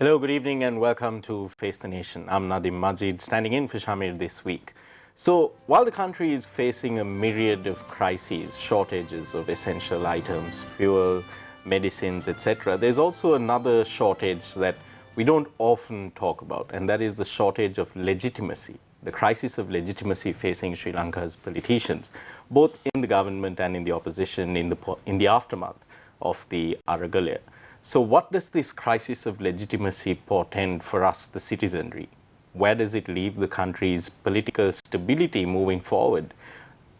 Hello, good evening, and welcome to Face the Nation. I'm Nadim Majid, standing in for Shamir this week. So, while the country is facing a myriad of crises, shortages of essential items, fuel, medicines, etc., there's also another shortage that we don't often talk about, and that is the shortage of legitimacy, the crisis of legitimacy facing Sri Lanka's politicians, both in the government and in the opposition in the aftermath of the Aragalaya. So what does this crisis of legitimacy portend for us, the citizenry? Where does it leave the country's political stability moving forward?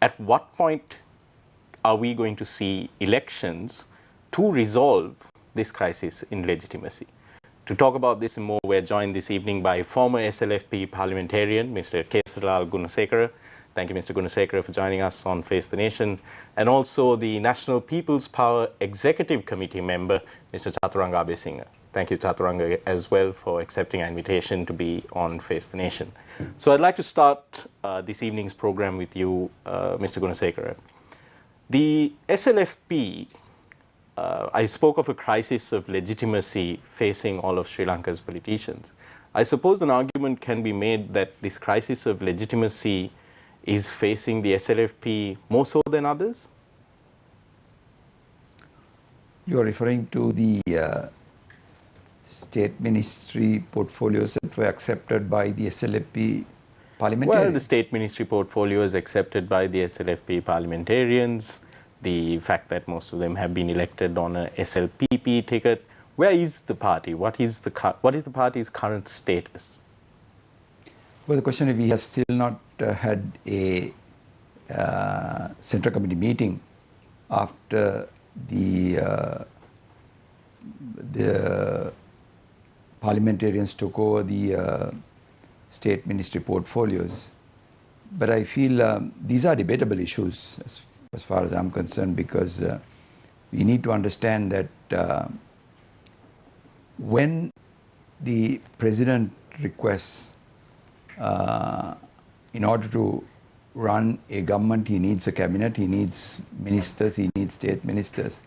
At what point are we going to see elections to resolve this crisis in legitimacy? To talk about this and more, we're joined this evening by former SLFP parliamentarian, Mr. Kesaral Gunasekara. Thank you, Mr. Gunasekara, for joining us on Face the Nation. And also the National People's Power Executive Committee member, Mr. Chaturanga Abesinghe. Thank you, Chaturanga, as well, for accepting our invitation to be on Face the Nation. So I'd like to start this evening's program with you, Mr. Gunasekara. The SLFP, I spoke of a crisis of legitimacy facing all of Sri Lanka's politicians. I suppose an argument can be made that this crisis of legitimacy is facing the SLFP more so than others? You are referring to the state ministry portfolios that were accepted by the SLFP parliamentarians? Well, the state ministry portfolio is accepted by the SLFP parliamentarians. The fact that most of them have been elected on a SLPP ticket. Where is the party? What is the party's current status? Well, the question is, we have still not had a Central Committee meeting after the parliamentarians took over the state ministry portfolios. But I feel these are debatable issues as far as I'm concerned, because we need to understand that when the president requests in order to run a government, he needs a cabinet, he needs ministers, he needs state ministers.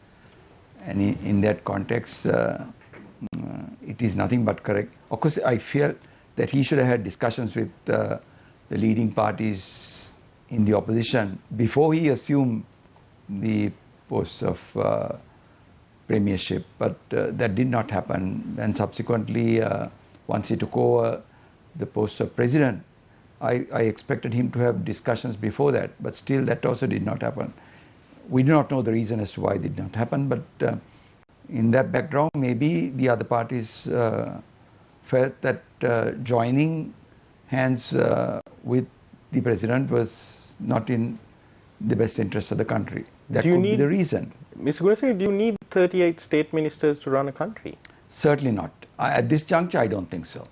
And in that context, it is nothing but correct. Of course, I feel that he should have had discussions with the leading parties in the opposition before he assumed the post of premiership. But that did not happen. And subsequently, once he took over the post of president, I expected him to have discussions before that, but still that also did not happen. We do not know the reason as to why it did not happen, but in that background, maybe the other parties felt that joining hands with the president was not in the best interest of the country. That could be the reason. Mr. Gunasekara, do you need 38 state ministers to run a country? Certainly not. At this juncture, I don't think so.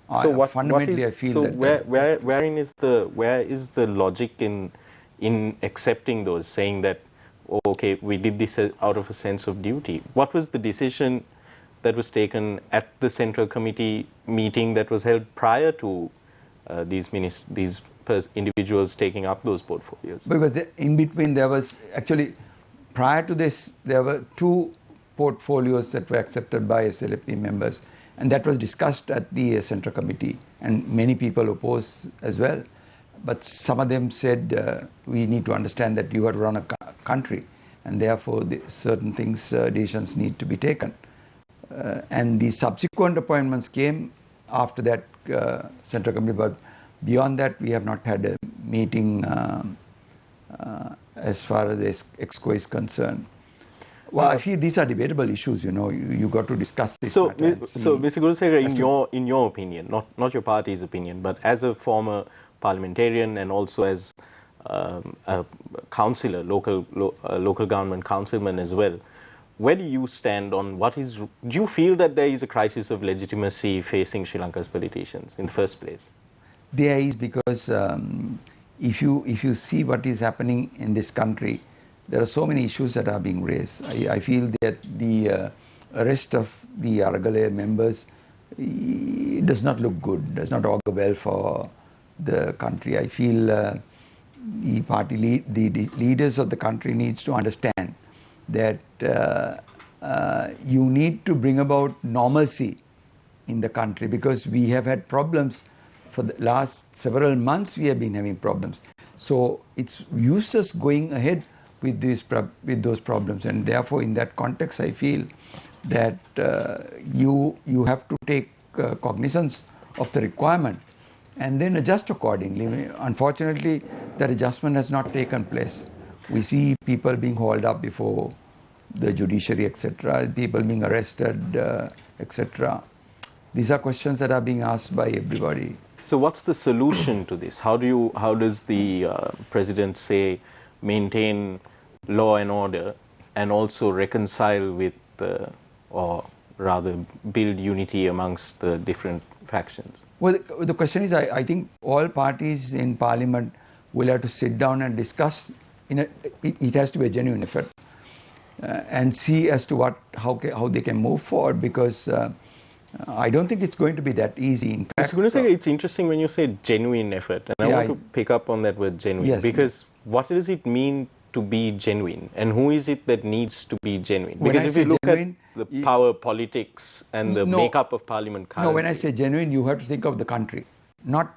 So I feel that. Where is the logic in accepting those, saying that, oh, okay, we did this out of a sense of duty? What was the decision that was taken at the Central Committee meeting that was held prior to these individuals taking up those portfolios? Because in between there was actually, prior to this, there were two portfolios that were accepted by SLFP members. And that was discussed at the Central Committee, and many people opposed as well. But some of them said, we need to understand that you have to run a country, and therefore certain things, decisions need to be taken. And the subsequent appointments came after that Central Committee, but beyond that we have not had a meeting as far as the EXCO is concerned. Well, I feel these are debatable issues, you know, you got to discuss this matter. So, Mr. Gunasekara, in your opinion, not your party's opinion, but as a former parliamentarian and also as a councillor, local government councilman as well, where do you stand on do you feel that there is a crisis of legitimacy facing Sri Lanka's politicians in the first place? There is, because if you see what is happening in this country, there are so many issues that are being raised. I feel that the arrest of the Aragalaya members does not look good, does not augur well for the country. I feel the leaders of the country needs to understand that you need to bring about normalcy in the country, because we have had problems for the last several months. We have been having problems. So it's useless going ahead with those problems, and therefore in that context I feel that you have to take cognizance of the requirement and then adjust accordingly. Unfortunately, that adjustment has not taken place. We see people being hauled up before the judiciary, etc., people being arrested, etc. These are questions that are being asked by everybody. So what's the solution to this? How does the president say maintain law and order and also reconcile with or rather build unity amongst the different factions? Well, the question is, I think all parties in parliament will have to sit down and discuss. It has to be a genuine effort and see as to how they can move forward, because I don't think it's going to be that easy. In fact, it's interesting when you say genuine effort, and I want to pick up on that word genuine, yes, because what does it mean to be genuine, and who is it that needs to be genuine? Because if you look genuine, at the power politics and the makeup of parliament currently. No, when I say genuine, you have to think of the country, not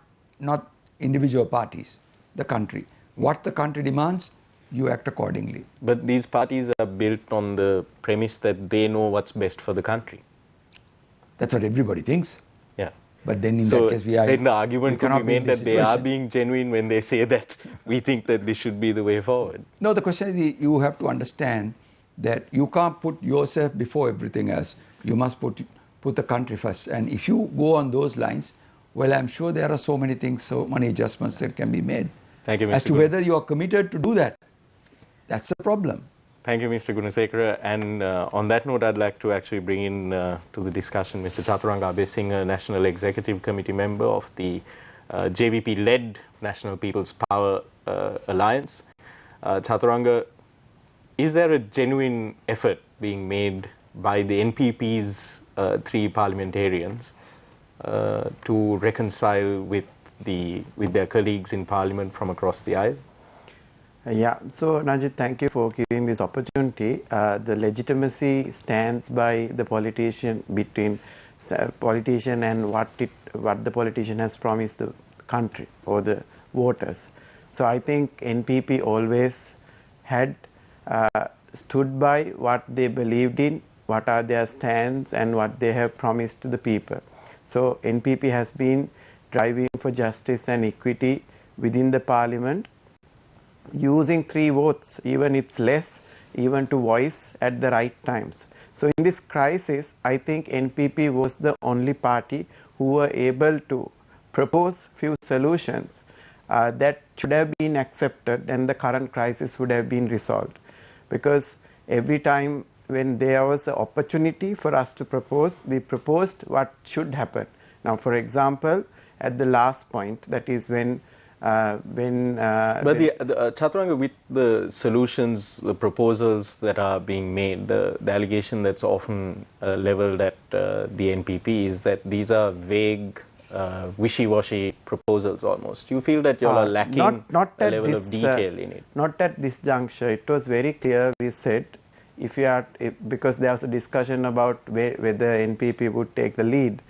individual parties, the country. What the country demands, you act accordingly. But these parties are built on the premise that they know what's best for the country. That's what everybody thinks. Yeah. But then in that case, then the argument could be made that they are being genuine when they say that we think that this should be the way forward. No, the question is, you have to understand that you can't put yourself before everything else. You must put the country first. And if you go on those lines, well, I'm sure there are so many things, so many adjustments that can be made. Thank you, Mr. As to whether you are committed to do that, that's the problem. Thank you, Mr. Gunasekara. And on that note, I'd like to actually bring in to the discussion Mr. Chaturanga Abesinghe, National Executive Committee member of the JVP-led National People's Power Alliance. Chaturanga, is there a genuine effort being made by the NPP's 3 parliamentarians to reconcile with their colleagues in Parliament from across the aisle? Yeah, so Najib, thank you for giving this opportunity. The legitimacy stands by the politician, between politician and what the politician has promised the country or the voters. So I think NPP always had stood by what they believed in, what are their stands and what they have promised to the people. So NPP has been driving for justice and equity within the parliament, using 3 votes, even it's less, even to voice at the right times. So in this crisis, I think NPP was the only party who were able to propose few solutions that should have been accepted, and the current crisis would have been resolved. Because every time when there was an opportunity for us to propose, we proposed what should happen. Now, for example, at the last point, that is when Chaturanga, with the solutions, the proposals that are being made, the allegation that's often leveled at the NPP is that these are vague, wishy-washy proposals almost. Do you feel that you all are lacking not a level of detail in it? Not at this juncture. It was very clear. We said, because there was a discussion about whether NPP would take the lead.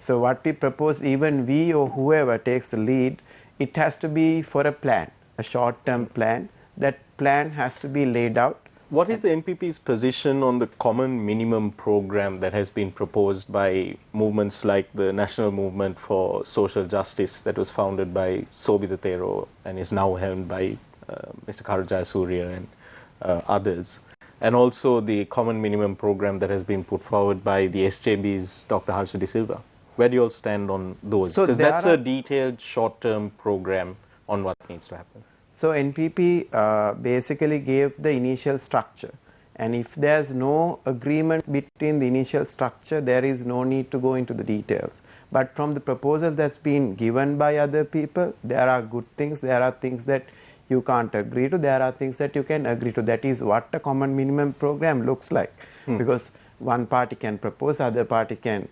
So what we proposed, even we or whoever takes the lead, it has to be for a plan, a short-term plan. That plan has to be laid out. What is the NPP's position on the common minimum program that has been proposed by movements like the National Movement for Social Justice that was founded by Sobhita Thero and is now helmed by Mr. Karajaya Surya and others, and also the common minimum program that has been put forward by the SJB's Dr. Harsha De Silva? Where do you all stand on those? Because that's a detailed short-term program on what needs to happen. So NPP basically gave the initial structure, and if there's no agreement between the initial structure, there is no need to go into the details. But from the proposal that's been given by other people, there are good things, there are things that you can't agree to, there are things that you can agree to. That is what a common minimum program looks like. Because one party can propose, other party can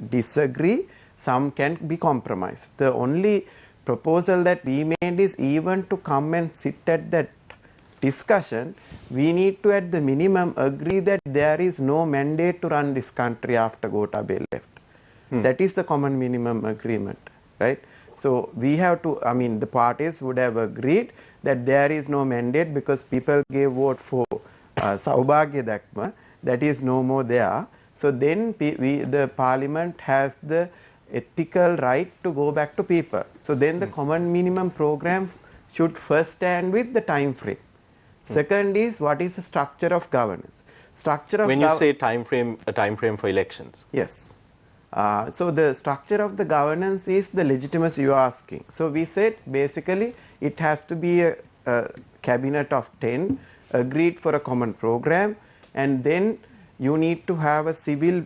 disagree, some can be compromised. The only proposal that we made is, even to come and sit at that discussion, we need to at the minimum agree that there is no mandate to run this country after Gotabaya left. That is the common minimum agreement, right? So we have to, I mean, the parties would have agreed that there is no mandate because people gave vote for Saubhagya Dakma, that is no more there. So then the parliament has the ethical right to go back to people. So then the common minimum program should first stand with the time frame. Second is, what is the structure of governance? When you say time frame, a time frame for elections. Yes. So the structure of the governance is the legitimacy you are asking. So we said basically it has to be a cabinet of 10 agreed for a common program, and then you need to have a civil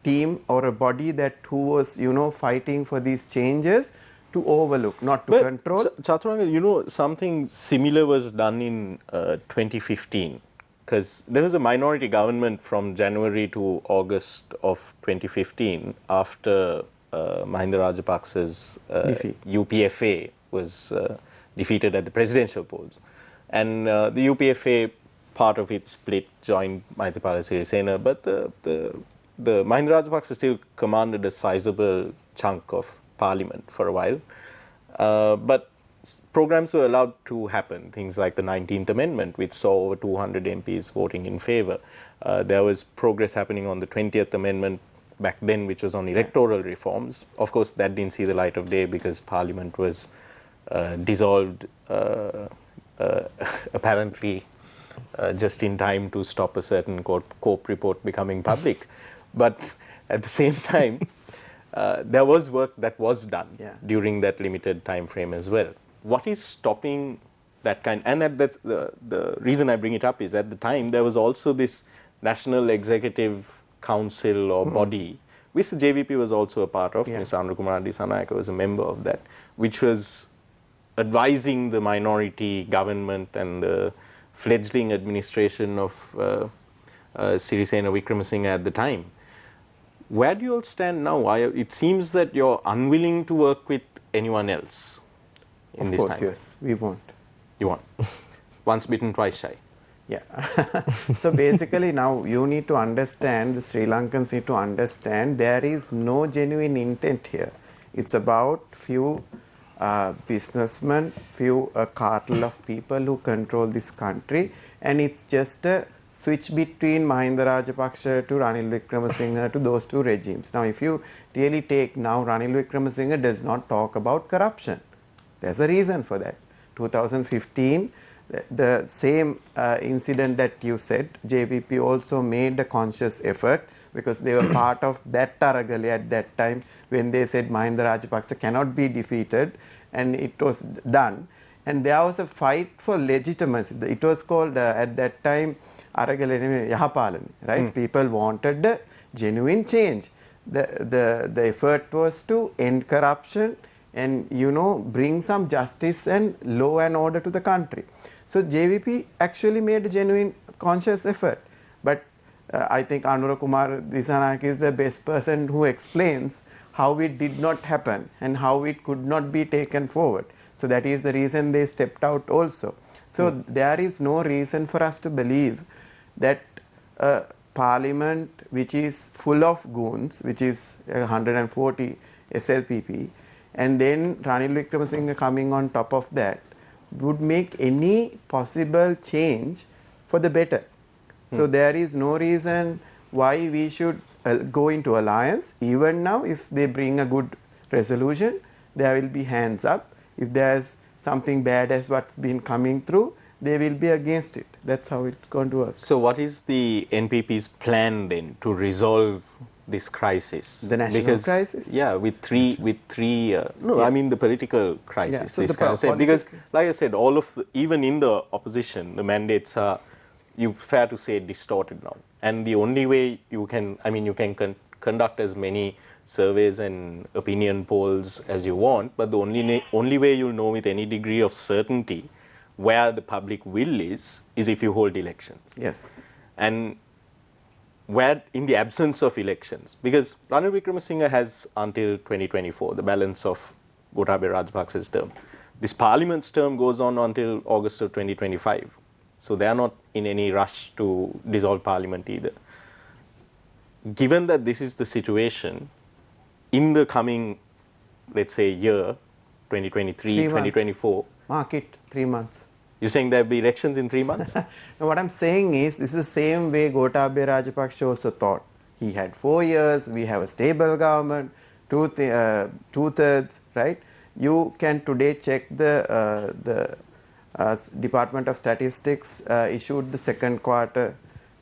team or a body that who was fighting for these changes to overlook, not to control. Chaturanga, something similar was done in 2015, because there was a minority government from January to August of 2015 after Mahinda Rajapaksa's UPFA was defeated at the presidential polls. And the UPFA, part of it split, joined Maithripala Sirisena, but the Mahinda Rajapaksa still commanded a sizable chunk of parliament for a while. But programs were allowed to happen, things like the 19th Amendment, which saw over 200 MPs voting in favor. There was progress happening on the 20th Amendment back then, which was on electoral reforms. Of course, that didn't see the light of day because Parliament was dissolved apparently just in time to stop a certain COPE report becoming public. But at the same time, there was work that was done during that limited time frame as well. What is stopping that kind? And the reason I bring it up is at the time there was also this National Executive Council or body, which the JVP was also a part of. Mr. Anukumar Disanayake was a member of that, which was advising the minority government and the fledgling administration of Sirisena Wickremesinghe at the time. Where do you all stand now? It seems that you're unwilling to work with anyone else in this time. Of course, yes, we won't. You won't. Once bitten, twice shy. Yeah. So basically now you need to understand, the Sri Lankans need to understand there is no genuine intent here. It's about few businessmen, a cartel of people who control this country, and it's just a switch between Mahinda Rajapaksa to Ranil Wickremesinghe, to those two regimes. Now if you really take now, Ranil Wickremesinghe does not talk about corruption. There's a reason for that. 2015, the same incident that you said, JVP also made a conscious effort because they were part of that Taragali at that time when they said Mahinda Rajapaksa cannot be defeated, and it was done. And there was a fight for legitimacy. It was called at that time Aragalene Yahapalani, right? People wanted a genuine change. The effort was to end corruption and bring some justice and law and order to the country. So JVP actually made a genuine conscious effort, but I think Anura Kumar Disanayake is the best person who explains how it did not happen and how it could not be taken forward. So that is the reason they stepped out also. So there is no reason for us to believe that a parliament which is full of goons, which is 140 SLPP, and then Ranil Wickremesinghe coming on top of that, would make any possible change for the better. So there is no reason why we should go into alliance. Even now, if they bring a good resolution, there will be hands up. If there's something bad as what's been coming through, they will be against it. That's how it's going to work. So what is the NPP's plan then to resolve this crisis? The national crisis? Yeah, with three. I mean the political crisis. Yeah, so because, like I said, even in the opposition, the mandates are, fair to say, distorted now. And the only way you can conduct as many surveys and opinion polls as you want, but the only way you'll know with any degree of certainty where the public will is if you hold elections. Yes. And where, in the absence of elections, because Ranil Wickremesinghe has until 2024, the balance of Gotabaya Rajapaksa's term. This parliament's term goes on until August of 2025. So they are not in any rush to dissolve parliament either. Given that this is the situation, in the coming, let's say, year, 2023, 2024. Market 3 months. You're saying there'll be elections in 3 months? No, what I'm saying is, this is the same way Gotabaya Rajapaksa also thought. He had 4 years, we have a stable government, two-thirds, right? You can today check the Department of Statistics issued the second quarter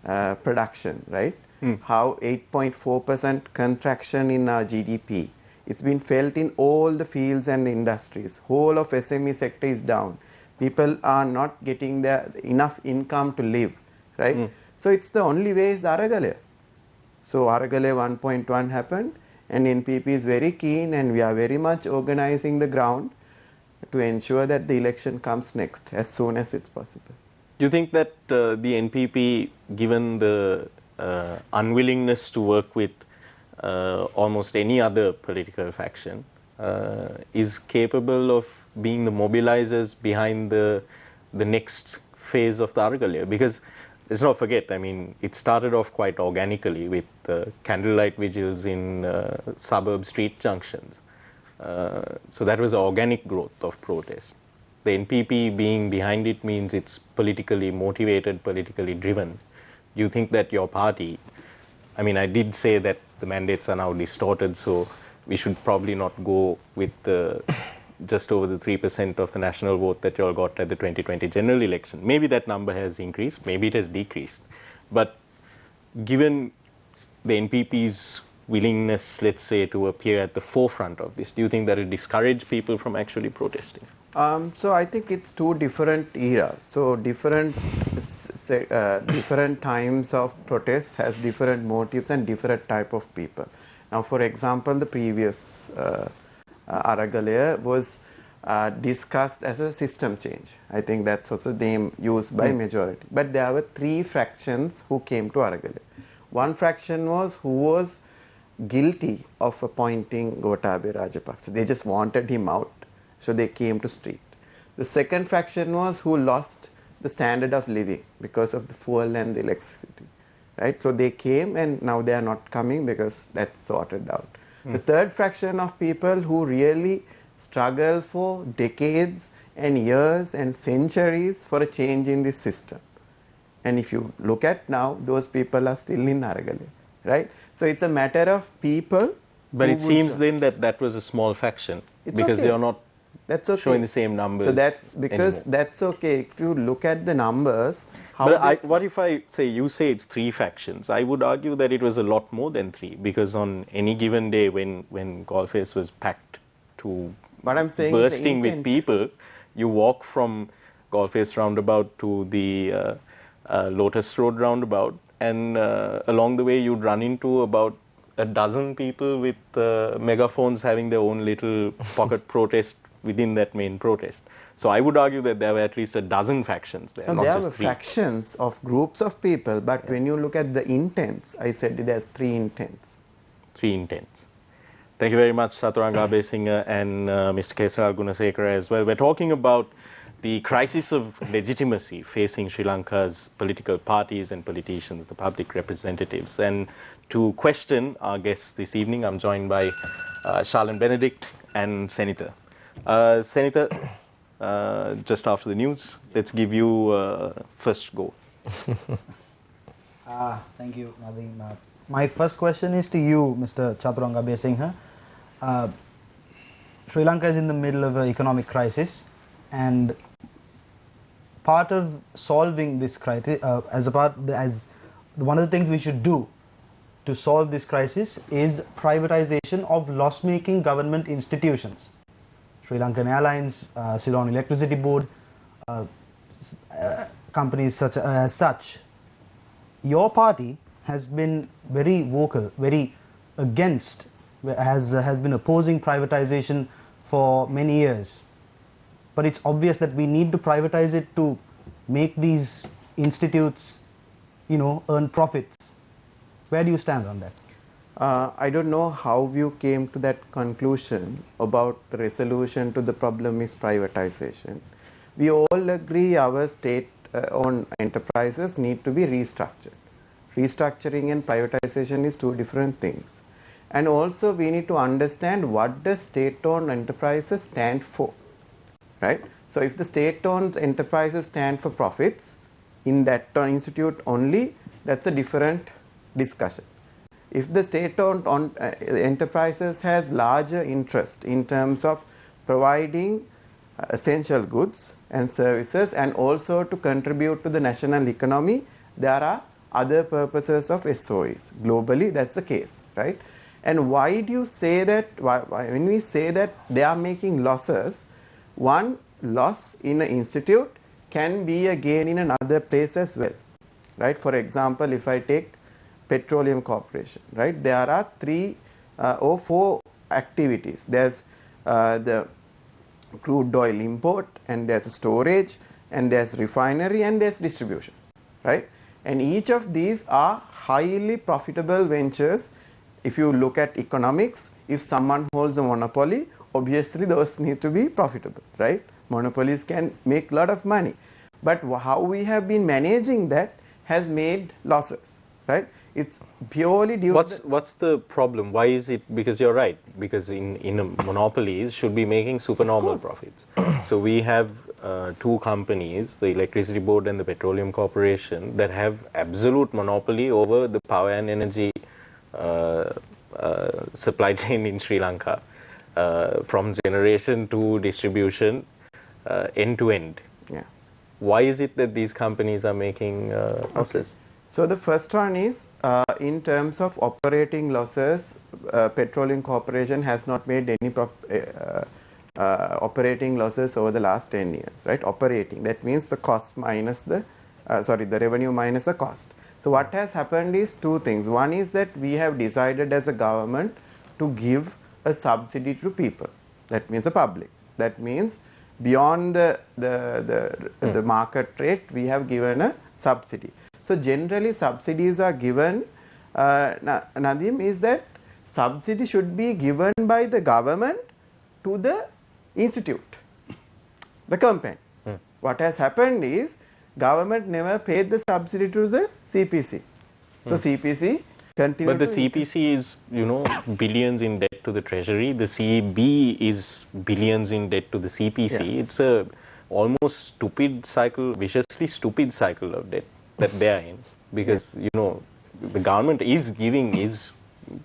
production, right? How 8.4% contraction in our GDP. It's been felt in all the fields and industries. Whole of SME sector is down. People are not getting enough income to live, right? So it's the only way is Aragalaya. So Aragalaya 1.1 happened, and NPP is very keen, and we are very much organizing the ground to ensure that the election comes next as soon as it's possible. Do you think that the NPP, given the unwillingness to work with almost any other political faction, is capable of being the mobilizers behind the next phase of the Aragalaya? Because let's not forget, I mean, it started off quite organically with candlelight vigils in suburb street junctions. So that was organic growth of protest. The NPP being behind it means it's politically motivated, politically driven. Do you think that your party, I mean, I did say that the mandates are now distorted, so we should probably not go with just over the 3% of the national vote that you all got at the 2020 general election. Maybe that number has increased, maybe it has decreased. But given the NPP's willingness, let's say, to appear at the forefront of this, do you think that it discourage people from actually protesting? So I think it's two different eras. So different times of protest has different motives and different type of people. Now, for example, the previous Aragalaya was discussed as a system change. I think that's also the name used by majority. But there were 3 fractions who came to Aragalaya. One fraction was who was guilty of appointing Gotabaya Rajapaksa. They just wanted him out, so they came to street. The second fraction was who lost the standard of living because of the fuel and the electricity, right? So they came, and now they are not coming because that's sorted out. The third fraction of people who really struggle for decades and years and centuries for a change in this system. And if you look at now, those people are still in Aragalaya, right? So it's a matter of people. But it seems then that that was a small faction, because okay. they are not showing the same numbers. So that's because anymore. That's okay. If you look at the numbers, what if I say, you say it's 3 factions? I would argue that it was a lot more than 3, because on any given day when Golface was packed to bursting with people, you walk from Golface roundabout to the Lotus Road roundabout, and along the way you'd run into about a dozen people with megaphones having their own little pocket protest within that main protest. So I would argue that there were at least a dozen factions there, not there just were 3. Factions of groups of people, but when you look at the intents, I said there's 3 intents. 3 intents. Thank you very much, Saturanga Abesinghe and Mr. Kesara Gunasekara as well. We're talking about the crisis of legitimacy facing Sri Lanka's political parties and politicians, the public representatives. And to question our guests this evening, I'm joined by Charlene Benedict and Senita. Senita, just after the news, let's give you first go. Thank you, Nadeem. My first question is to you, Mr. Chaturanga Abesinghe. Sri Lanka is in the middle of an economic crisis, and part of solving this crisis, as one of the things we should do to solve this crisis is privatization of loss-making government institutions. Sri Lankan Airlines, Ceylon Electricity Board, companies such as such. Your party has been very vocal, very against, has been opposing privatization for many years. But it's obvious that we need to privatize it to make these institutes, earn profits. Where do you stand on that? I don't know how you came to that conclusion about the resolution to the problem is privatization. We all agree our state-owned enterprises need to be restructured. Restructuring and privatization is 2 different things. And also we need to understand what does state-owned enterprises stand for, right? So if the state-owned enterprises stand for profits in that institute only, that's a different discussion. If the state-owned enterprises has larger interest in terms of providing essential goods and services and also to contribute to the national economy, there are other purposes of SOEs. Globally, that's the case, right? And why do you say that, when we say that they are making losses, one loss in an institute can be a gain in another place as well, right? For example, if I take Petroleum Corporation, right? There are 3 or 4 activities. There's the crude oil import, and there's storage, and there's refinery, and there's distribution, right? And each of these are highly profitable ventures. If you look at economics, if someone holds a monopoly, obviously those need to be profitable, right? Monopolies can make a lot of money. But how we have been managing that has made losses, right? It's purely due to what's the problem? Why is it? Because you're right. Because in a monopolies should be making supernormal profits. So we have 2 companies, the Electricity Board and the Petroleum Corporation, that have absolute monopoly over the power and energy supply chain in Sri Lanka, from generation to distribution, end to end. Yeah. Why is it that these companies are making losses? Okay. So the first one is in terms of operating losses, Petroleum Corporation has not made any operating losses over the last 10 years, right? Operating, that means the cost minus the revenue minus the cost. So what has happened is 2 things. One is that we have decided as a government to give a subsidy to people. That means the public. That means beyond the market rate, we have given a subsidy. So generally subsidies are given, Nadim, is that subsidy should be given by the government to the institute, the company. What has happened is government never paid the subsidy to the CPC. So CPC continued. But the CPC is, billions in debt to the treasury. The CB is billions in debt to the CPC. Yeah. It's a almost stupid cycle, viciously stupid cycle of debt that they are in, because the government is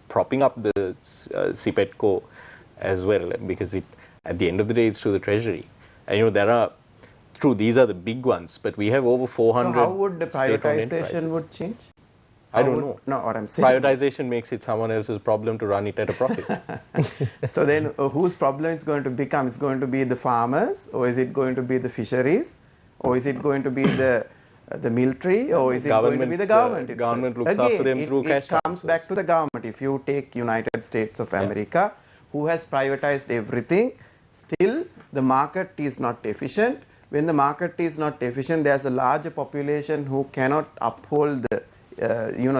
propping up the CPETCO as well, because at the end of the day it's to the treasury. And there are, true, these are the big ones, but we have over 400. So how would the privatization would change? I don't know. No, what I'm saying, privatization makes it someone else's problem to run it at a profit. So then whose problem it's going to become? It's going to be the farmers, or is it going to be the fisheries, or is it going to be the military, or is it going to be the government? The government looks after them through cash. It comes back to the government. If you take United States of America, who has privatized everything, still the market is not efficient. When the market is not efficient, there's a larger population who cannot uphold the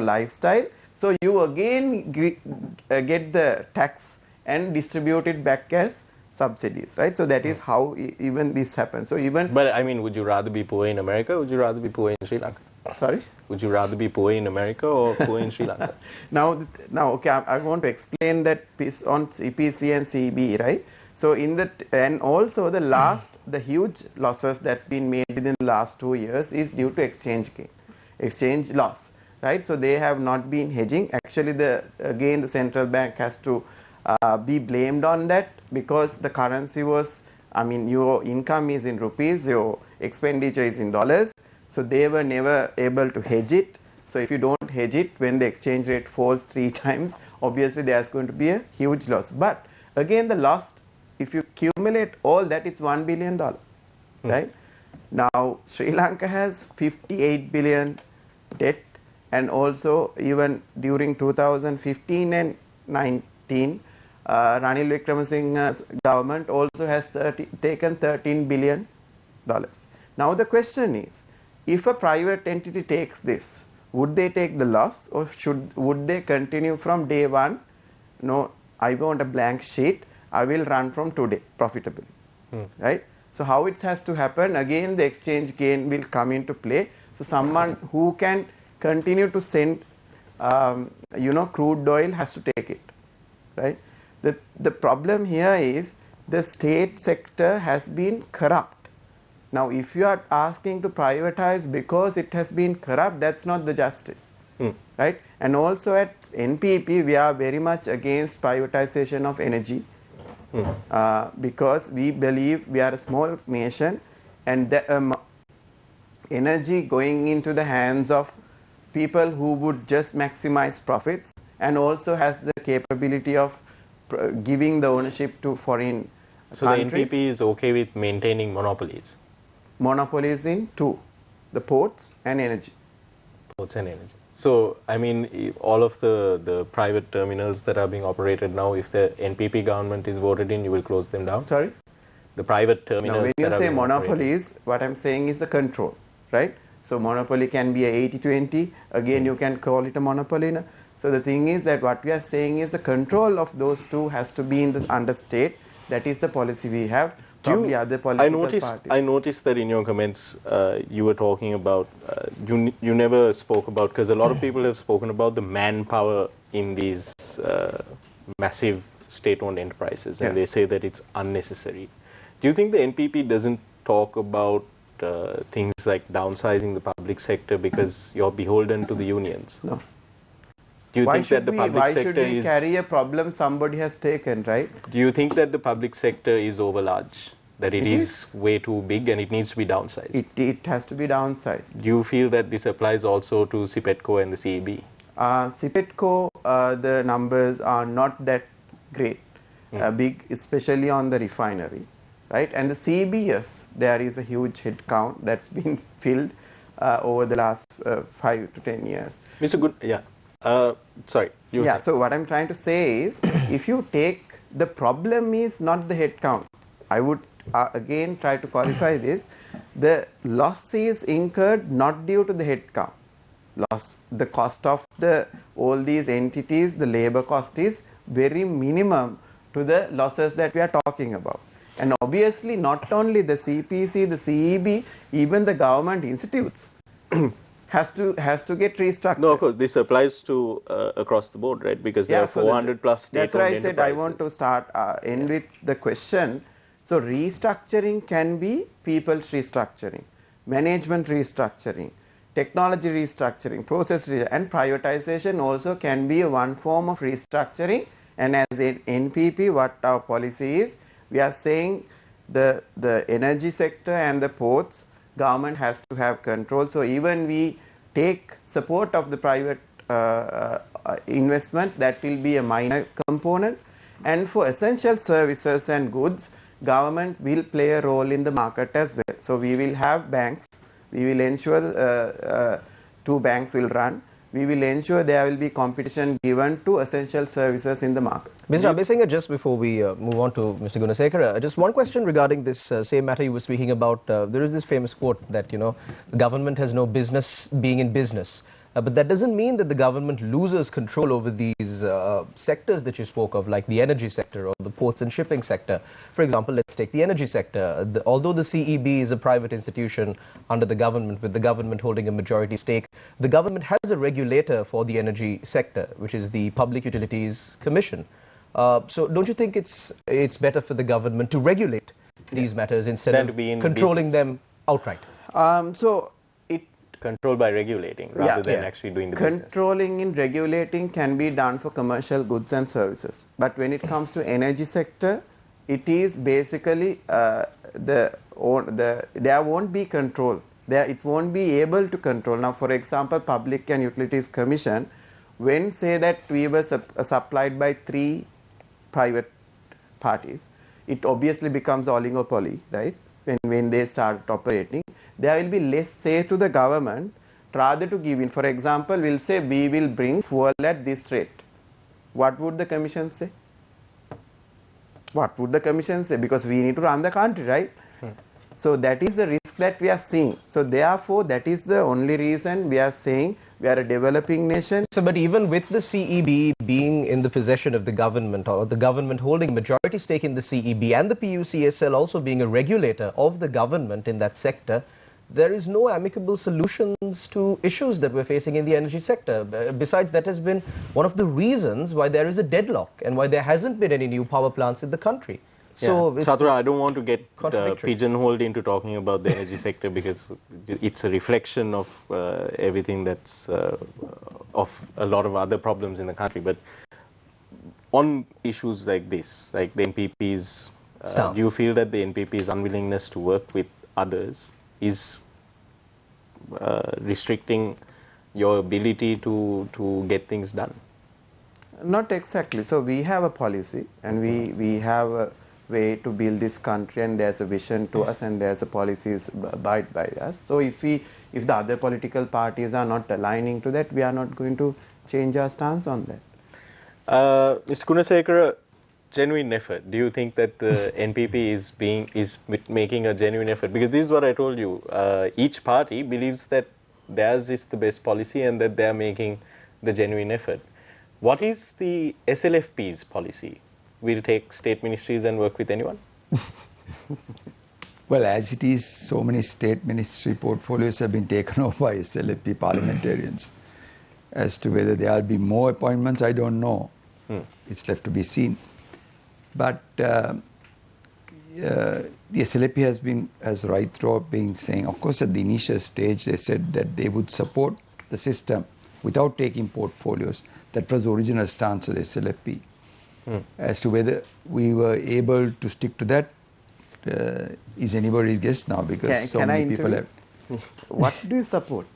lifestyle. So you again get the tax and distribute it back as subsidies, right? So that is how even this happens. So even. But I mean, would you rather be poor in America, or would you rather be poor in Sri Lanka? Sorry? Would you rather be poor in America or poor in Sri Lanka? Now, okay, I want to explain that piece on CPC and CB, right? So and also the huge losses that's been made within the last 2 years is due to exchange loss, right? So they have not been hedging. Actually, the central bank has to be blamed on that, because the currency was, your income is in rupees, your expenditure is in dollars. So they were never able to hedge it. So if you don't hedge it, when the exchange rate falls 3 times, obviously there's going to be a huge loss. But again, the loss, if you accumulate all that, it's $1 billion, right? Now, Sri Lanka has 58 billion debt, and also even during 2015 and 19, Ranil Wickremesinghe's government also has taken $13 billion. Now the question is, if a private entity takes this, would they take the loss, or would they continue from day one? No, I want a blank sheet, I will run from today profitably, right? So how it has to happen? Again, the exchange gain will come into play. So someone who can continue to send, crude oil has to take it, right? The problem here is the state sector has been corrupt. Now, if you are asking to privatize because it has been corrupt, that's not the justice, right? And also at NPP, we are very much against privatization of energy because we believe we are a small nation, and the energy going into the hands of people who would just maximize profits and also has the capability of giving the ownership to foreign countries. The NPP is okay with maintaining monopolies? Monopolies in two, the ports and energy. Ports and energy. So, I mean, all of the private terminals that are being operated now, if the NPP government is voted in, you will close them down? Sorry? The private terminals. No, when you that say are monopolies, what I'm saying is the control, right? So monopoly can be a 80-20, again you can call it a monopoly. So the thing is that what we are saying is the control of those two has to be in the under state. That is the policy we have. Probably other political parties. I noticed that in your comments you were talking about, you never spoke about, because a lot of people have spoken about the manpower in these massive state-owned enterprises, and they say that it's unnecessary. Do you think the NPP doesn't talk about things like downsizing the public sector because you're beholden to the unions? No. Do you think that the public why sector should we carry a problem somebody has taken, right? Do you think that the public sector is over large? That it is way too big and it needs to be downsized? It has to be downsized. Do you feel that this applies also to CPETCO and the CEB? CPETCO, the numbers are not that great, big, especially on the refinery, right? And the CEB, yes, there is a huge headcount that's been filled over the last 5 to 10 years. Mr. Good, yeah. Sorry. So what I'm trying to say is, if you take, the problem is not the headcount. I would again try to qualify this. The loss is incurred not due to the headcount. The cost of all these entities, the labor cost is very minimum to the losses that we are talking about. And obviously not only the CPC, the CEB, even the government institutes has to get restructured. No, of course, this applies to across the board, right? Because there are 400 plus state-owned That's why I said I want to end with the question. So restructuring can be people's restructuring, management restructuring, technology restructuring, process and privatization also can be one form of restructuring. And as in NPP, what our policy is, we are saying the energy sector and the ports, government has to have control. So even we take support of the private investment, that will be a minor component. And for essential services and goods, government will play a role in the market as well. So we will have banks, we will ensure 2 banks will run. We will ensure there will be competition given to essential services in the market. Mr. Abesinghe, just before we move on to Mr. Gunasekara, just one question regarding this same matter you were speaking about. There is this famous quote that, the government has no business being in business. But that doesn't mean that the government loses control over these sectors that you spoke of, like the energy sector or the ports and shipping sector. For example, let's take the energy sector. Although the CEB is a private institution under the government, with the government holding a majority stake, the government has a regulator for the energy sector, which is the Public Utilities Commission. So don't you think it's better for the government to regulate these matters instead of controlling them outright? Control by regulating rather than actually doing the business. Controlling and regulating can be done for commercial goods and services. But when it comes to energy sector, it is basically there won't be control. It won't be able to control. Now, for example, Public and Utilities Commission, when say that we were supplied by 3 private parties, it obviously becomes oligopoly, right? When they start operating, there will be less say to the government rather to give in. For example, we'll say we will bring fuel at this rate. What would the commission say? What would the commission say? Because we need to run the country, right? So that is the risk that we are seeing. So therefore, that is the only reason we are saying we are a developing nation. So, but even with the CEB being in the possession of the government, or the government holding majority stake in the CEB, and the PUCSL also being a regulator of the government in that sector, there is no amicable solutions to issues that we're facing in the energy sector. Besides, that has been one of the reasons why there is a deadlock and why there hasn't been any new power plants in the country. So, Chatra, I don't want to get pigeonholed into talking about the energy sector because it's a reflection of everything that's of a lot of other problems in the country. But on issues like this, like the NPP's, do you feel that the NPP's unwillingness to work with others is restricting your ability to get things done? Not exactly. So we have a policy and we have a way to build this country, and there's a vision to us and there's a policies abide by us. So if the other political parties are not aligning to that, we are not going to change our stance on that. Mr. Gunasekara, genuine effort. Do you think that the NPP is making a genuine effort? Because this is what I told you. Each party believes that theirs is the best policy and that they are making the genuine effort. What is the SLFP's policy? Will take state ministries and work with anyone? Well, as it is, so many state ministry portfolios have been taken over by SLFP parliamentarians. As to whether there will be more appointments, I don't know. It's left to be seen. But the SLFP has right throughout been saying, of course, at the initial stage, they said that they would support the system without taking portfolios. That was the original stance of the SLFP. As to whether we were able to stick to that is anybody's guess now, because so many people have. What do you support?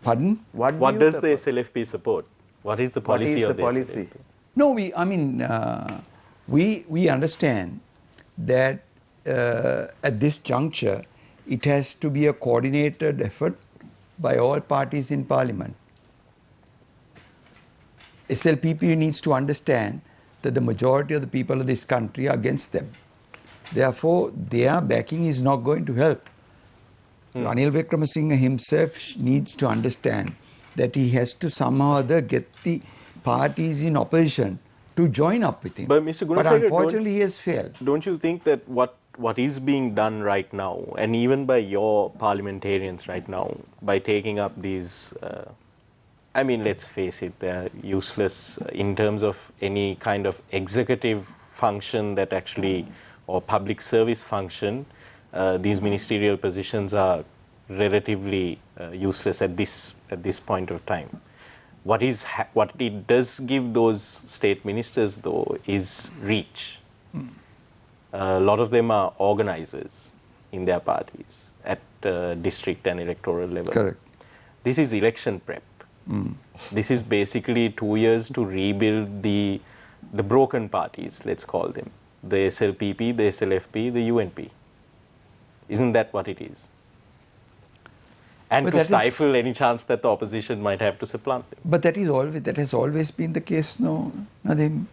Pardon? What does the SLFP support? What is the policy of the SLFP? No, we understand that at this juncture, it has to be a coordinated effort by all parties in Parliament. SLPP needs to understand that the majority of the people of this country are against them. Therefore, their backing is not going to help. Ranil Wickremesinghe himself needs to understand that he has to somehow or other get the parties in opposition to join up with him. But Mr. Gunasekara, but unfortunately, he has failed. Don't you think that what is being done right now, and even by your parliamentarians right now, by taking up these I mean, let's face it, they're useless in terms of any kind of executive function that actually, or public service function. These ministerial positions are relatively useless at this point of time. What it does give those state ministers, though, is reach. A lot of them are organizers in their parties at district and electoral level. Correct. This is election prep. This is basically 2 years to rebuild the broken parties, let's call them. The SLPP, the SLFP, the UNP. Isn't that what it is? And to stifle any chance that the opposition might have to supplant them. But that has always been the case, no? Nadim,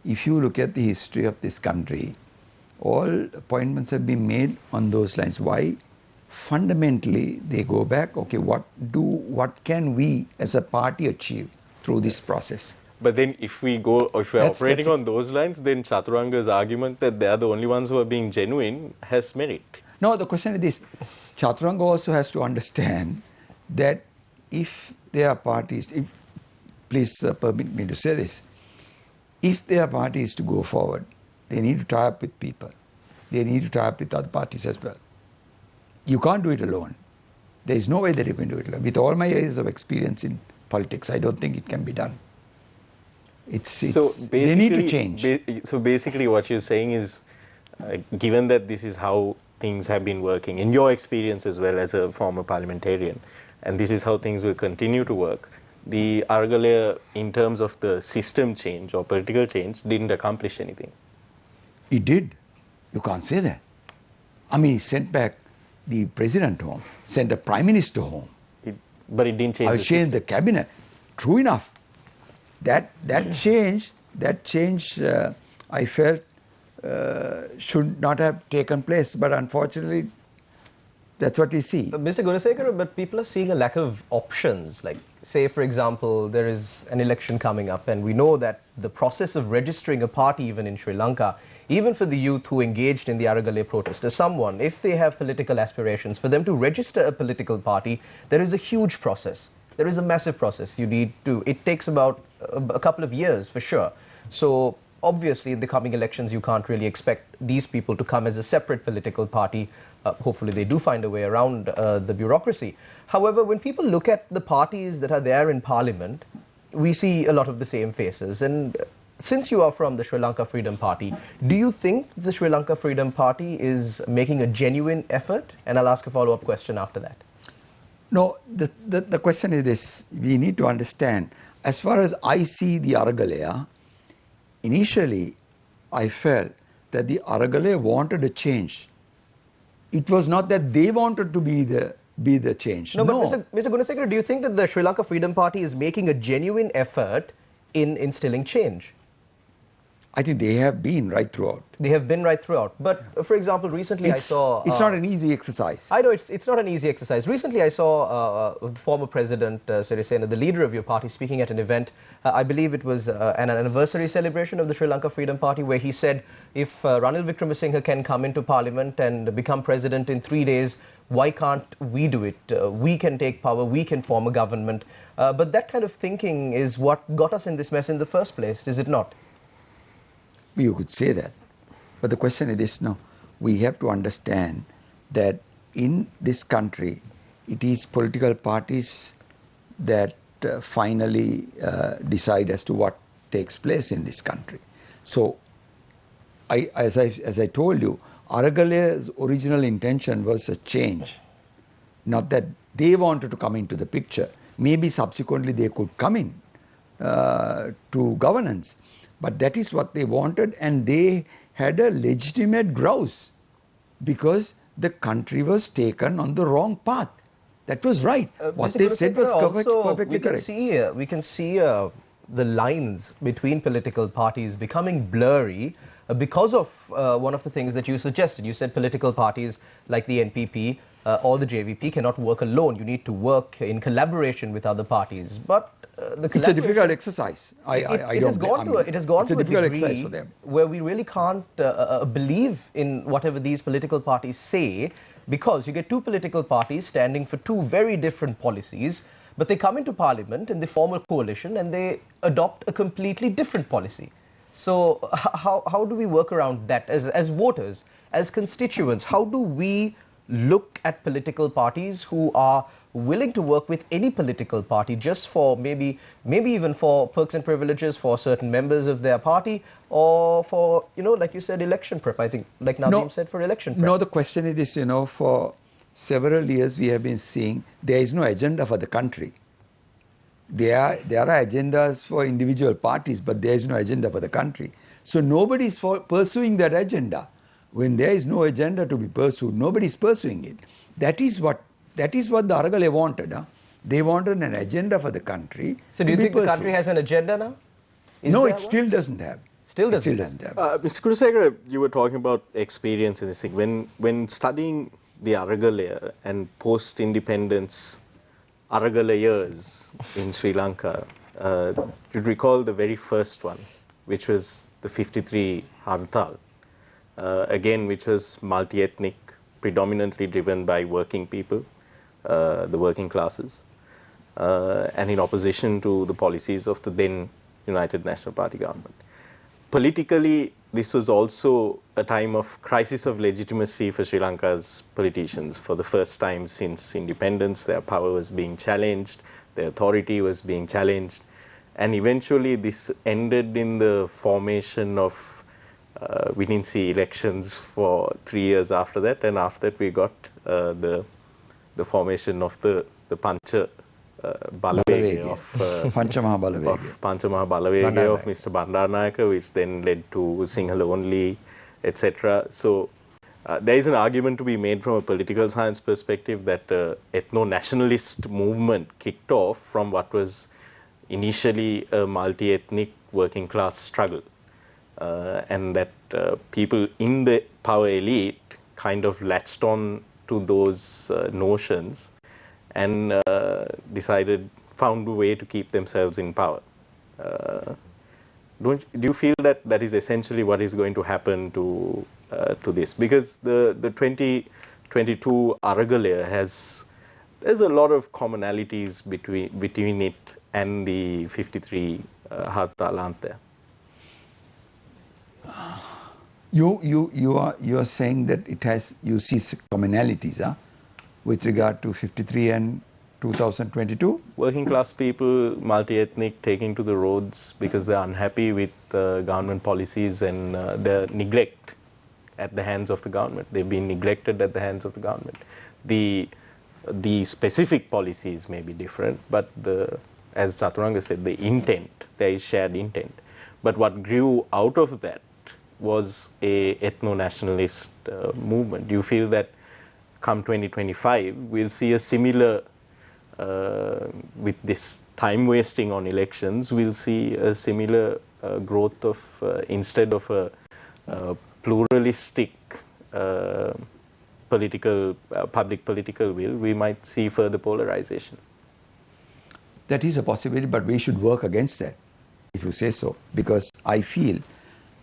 if you look at the history of this country, all appointments have been made on those lines. Why? Fundamentally, they go back, okay, what can we as a party achieve through this process? But then if we're operating on those lines, then Chaturanga's argument that they are the only ones who are being genuine has merit. No, the question is this. Chaturanga also has to understand that if there are parties, please permit me to say this, if there are parties to go forward, they need to tie up with people. They need to tie up with other parties as well. You can't do it alone. There is no way that you can do it alone. With all my years of experience in politics, I don't think it can be done. They need to change. So basically what you're saying is, given that this is how things have been working, in your experience as well as a former parliamentarian, and this is how things will continue to work, the Aragalaya, in terms of the system change or political change, didn't accomplish anything. It did. You can't say that. I mean, he sent back the president home, sent a prime minister home. But it didn't change the system. The cabinet. True enough. That change, I felt should not have taken place. But unfortunately, that's what we see. Mr. Gunasekara, but people are seeing a lack of options. Like, say, for example, there is an election coming up, and we know that the process of registering a party, even in Sri Lanka, even for the youth who engaged in the Aragale protest, as someone, if they have political aspirations, for them to register a political party, there is a huge process. There is a massive process. It takes about a couple of years for sure. So obviously in the coming elections you can't really expect these people to come as a separate political party. Hopefully they do find a way around the bureaucracy. However, when people look at the parties that are there in parliament, we see a lot of the same faces. And since you are from the Sri Lanka Freedom Party, do you think the Sri Lanka Freedom Party is making a genuine effort? And I'll ask a follow-up question after that. No, the question is this. We need to understand, as far as I see the Aragalaya, initially I felt that the Aragalaya wanted a change. It was not that they wanted to be the change. No, but Mr. Gunasekara, do you think that the Sri Lanka Freedom Party is making a genuine effort in instilling change? I think they have been right throughout. They have been right throughout. But, for example, recently I saw... It's not an easy exercise. I know it's not an easy exercise. Recently I saw former President Sirisena, the leader of your party, speaking at an event. I believe it was an anniversary celebration of the Sri Lanka Freedom Party, where he said, if Ranil Wickremesinghe can come into parliament and become president in 3 days, why can't we do it? We can take power, we can form a government. But that kind of thinking is what got us in this mess in the first place, is it not? You could say that. But the question is this now. We have to understand that in this country, it is political parties that finally decide as to what takes place in this country. So, as I told you, Aragalaya's original intention was a change. Not that they wanted to come into the picture. Maybe subsequently they could come in to governance. But that is what they wanted, and they had a legitimate grouse because the country was taken on the wrong path. That was right. What they said was perfectly correct. We can see the lines between political parties becoming blurry because of one of the things that you suggested. You said political parties like the NPP or the JVP cannot work alone. You need to work in collaboration with other parties. But it's a difficult exercise. It has gone to a degree for them, where we really can't believe in whatever these political parties say, because you get two political parties standing for two very different policies, but they come into parliament and they form a coalition and they adopt a completely different policy. So how do we work around that as voters, as constituents? How do we look at political parties who are willing to work with any political party just for maybe even for perks and privileges for certain members of their party, or for, like you said, election prep? I think, like Nazim said, for election prep. No, the question is this, for several years we have been seeing there is no agenda for the country. There are agendas for individual parties, but there is no agenda for the country. So nobody is pursuing that agenda. When there is no agenda to be pursued, nobody is pursuing it. That is what the Aragalaya wanted. They wanted an agenda for the country. So do you think the country has an agenda now? No, it still doesn't have. Still doesn't have. Mr. Gunasekara, you were talking about experience in this thing. When studying the Aragalaya and post-independence Aragala years in Sri Lanka, you'd recall the very first one, which was the 53 Hartal, again, which was multi-ethnic, predominantly driven by working people, the working classes, and in opposition to the policies of the then United National Party government. Politically, this was also a time of crisis of legitimacy for Sri Lanka's politicians. For the first time since independence, their power was being challenged, their authority was being challenged, and eventually this ended in the formation of, we didn't see elections for 3 years after that, and after that we got the formation of the Pancha Balavege of Panchamaha Balavege of Mr. Bandaranaike, which then led to Sinhala only, etc. So there is an argument to be made from a political science perspective that ethno-nationalist movement kicked off from what was initially a multi-ethnic working class struggle, and that people in the power elite kind of latched on to those notions and found a way to keep themselves in power. do you feel that that is essentially what is going to happen to this? Because the 2022 Aragalaya there's a lot of commonalities between it and the 53 Hartal, aren't there? You are saying that you see commonalities, with regard to 53 and 2022? Working class people, multi-ethnic, taking to the roads because they're unhappy with government policies and their neglect at the hands of the government. They've been neglected at the hands of the government. The specific policies may be different, but as Chaturanga said, the intent, there is shared intent. But what grew out of that was a ethno-nationalist movement. Do you feel that come 2025, we'll see a similar, with this time wasting on elections, we'll see a similar growth of, instead of a pluralistic public political will, we might see further polarization. That is a possibility, but we should work against that, if you say so, because I feel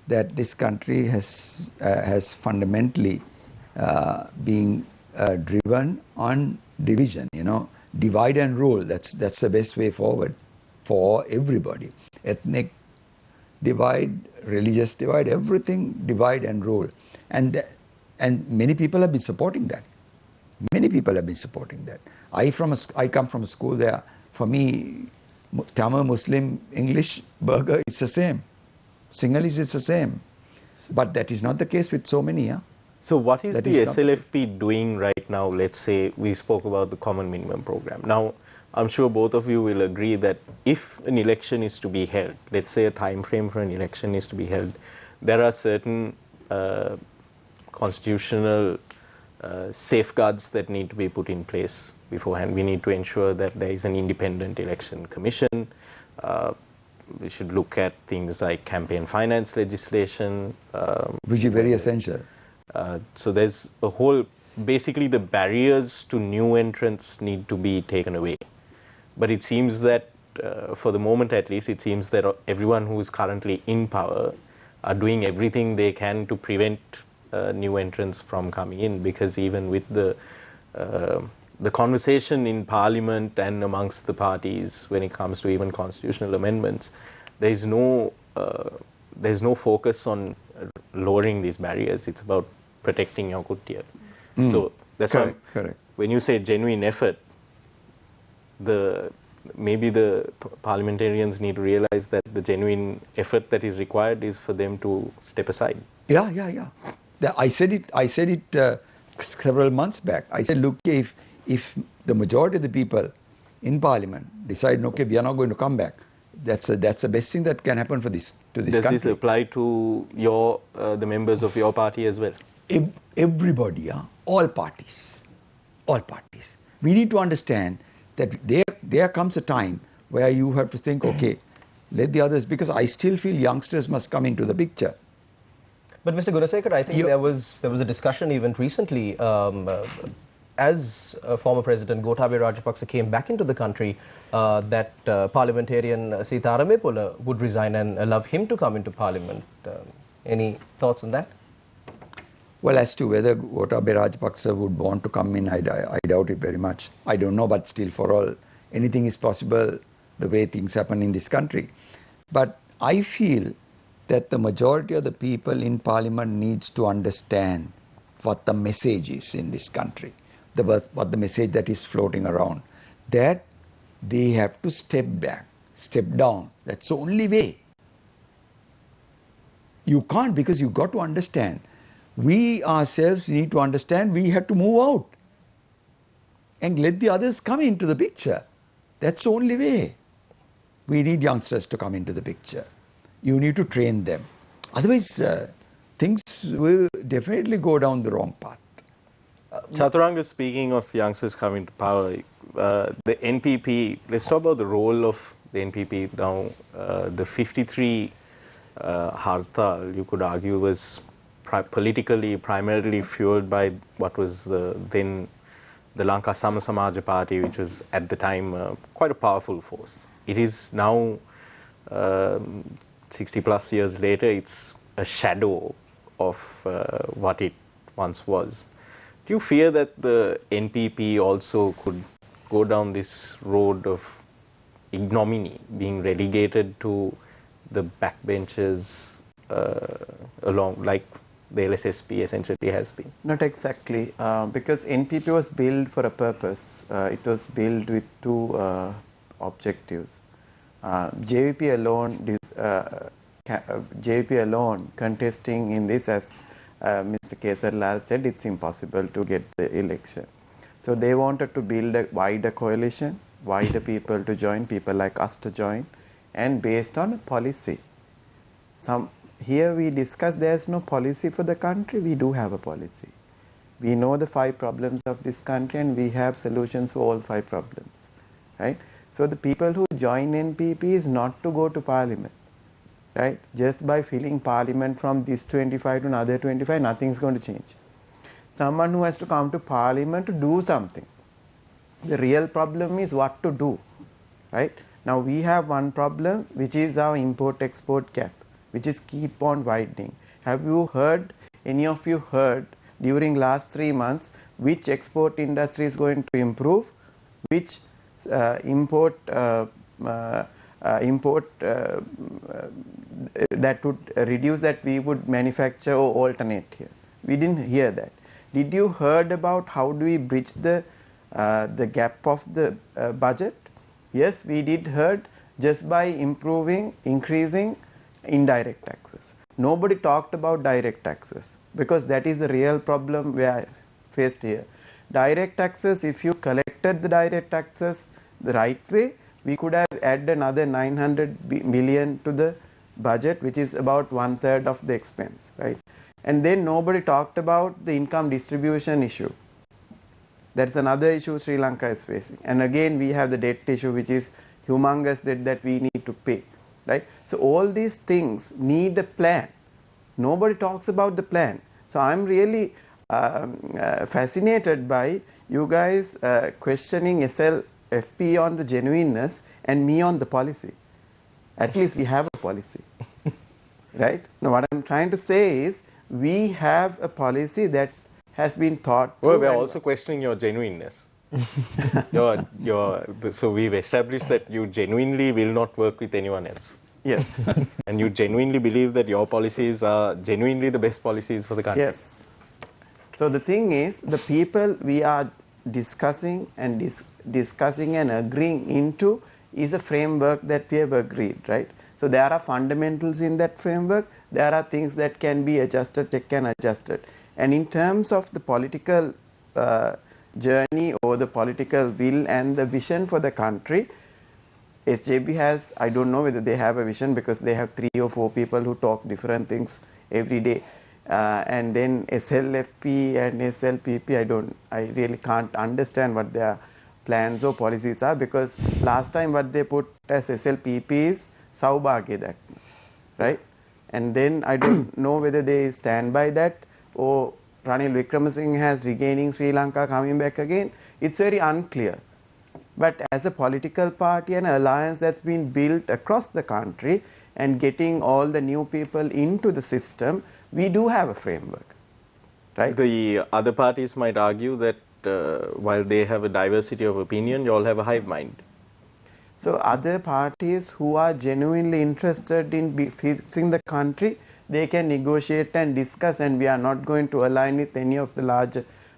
that this country has fundamentally been driven on division, divide and rule. That's the best way forward for everybody. Ethnic divide, religious divide, everything divide and rule. And many people have been supporting that. Many people have been supporting that. I come from a school there. For me, Tamil, Muslim, English, burger, it's the same. Sinhalese, it's the same. But that is not the case with so many. So what is the SLFP doing right now? Let's say we spoke about the common minimum program. Now, I'm sure both of you will agree that if an election is to be held, let's say a time frame for an election is to be held, there are certain constitutional safeguards that need to be put in place beforehand. We need to ensure that there is an independent election commission. We should look at things like campaign finance legislation. Which is very essential. So there's a whole, basically the barriers to new entrants need to be taken away. But it seems that, for the moment at least, it seems that everyone who is currently in power are doing everything they can to prevent new entrants from coming in, because even with the conversation in Parliament and amongst the parties when it comes to even constitutional amendments, there's no focus on lowering these barriers. It's about protecting your kuttiya. So that's why when you say genuine effort, maybe the parliamentarians need to realize that the genuine effort that is required is for them to step aside. Yeah. I said it several months back. I said, look, if the majority of the people in Parliament decide, okay, we are not going to come back, that's the best thing that can happen to this country. Does this apply to the members of your party as well? Everybody, all parties. We need to understand that there comes a time where you have to think, okay, let the others, because I still feel youngsters must come into the picture. But Mr. Gunasekara, I think there was a discussion even recently, as former President Gotabaya Rajapaksa came back into the country, that parliamentarian Sitaramepola would resign and allow him to come into Parliament. Any thoughts on that? Well, as to whether Gotabaya Rajapaksa would want to come in, I doubt it very much. I don't know, but still, for all, anything is possible the way things happen in this country. But I feel that the majority of the people in Parliament needs to understand what the message is in this country, what the message that is floating around, that they have to step back, step down. That's the only way. You can't, because you've got to understand. We ourselves need to understand we have to move out and let the others come into the picture. That's the only way. We need youngsters to come into the picture. You need to train them. Otherwise, things will definitely go down the wrong path. Chaturanga, speaking of youngsters coming to power, the NPP, let's talk about the role of the NPP now. The 53 Hartal, you could argue, was politically primarily fueled by what was then the Lanka Samasamaja party, which was at the time quite a powerful force. It is now 60 plus years later, it's a shadow of what it once was. Do you fear that the NPP also could go down this road of ignominy, being relegated to the backbenches along, like the LSSP essentially has been? Not exactly, because NPP was built for a purpose. It was built with two objectives. JVP alone contesting in this, as Mr. Kesar Lal said, it's impossible to get the election. So they wanted to build a wider coalition, wider people to join, people like us to join, and based on a policy. Here we discuss there's no policy for the country. We do have a policy. We know the 5 problems of this country and we have solutions for all 5 problems, right? So the people who join NPP is not to go to parliament, right? Just by filling parliament from this 25 to another 25, nothing's going to change. Someone who has to come to parliament to do something. The real problem is what to do, right? Now we have one problem, which is our import-export gap, which is keep on widening. Have you heard, any of you heard during last 3 months, which export industry is going to improve, which import that would reduce, that we would manufacture or alternate here? We didn't hear that. Did you heard about how do we bridge the gap of the budget? Yes, we did heard, just by increasing indirect taxes. Nobody talked about direct taxes, because that is the real problem we are faced here. Direct taxes, if you collected the direct taxes the right way, we could have added another 900 million to the budget, which is about 1/3 of the expense, right? And then nobody talked about the income distribution issue. That's another issue Sri Lanka is facing. And again, we have the debt issue, which is humongous debt that we need to pay, right? So all these things need a plan. Nobody talks about the plan. So I'm really fascinated by you guys questioning SLFP on the genuineness and me on the policy. At least we have a policy, right? Now what I'm trying to say is, we have a policy that has been thought through. Well, we're also questioning your genuineness. So we've established that you genuinely will not work with anyone else. Yes. And you genuinely believe that your policies are genuinely the best policies for the country. Yes. So the thing is, the people we are discussing and agreeing into is a framework that we have agreed, right? So there are fundamentals in that framework. There are things that can be adjusted, adjusted. And in terms of the political journey or the political will and the vision for the country, SJB has, I don't know whether they have a vision, because they have 3 or 4 people who talk different things every day. And then SLFP and SLPP, I really can't understand what their plans or policies are, because last time what they put as SLPP is Saubhagya, right? And then I don't know whether they stand by that, or Ranil Wickremesinghe has regaining Sri Lanka, coming back again. It's very unclear. But as a political party and alliance that's been built across the country and getting all the new people into the system, we do have a framework, right? The other parties might argue that while they have a diversity of opinion, you all have a hive mind. So other parties who are genuinely interested in fixing the country, they can negotiate and discuss, and we are not going to align with any of the large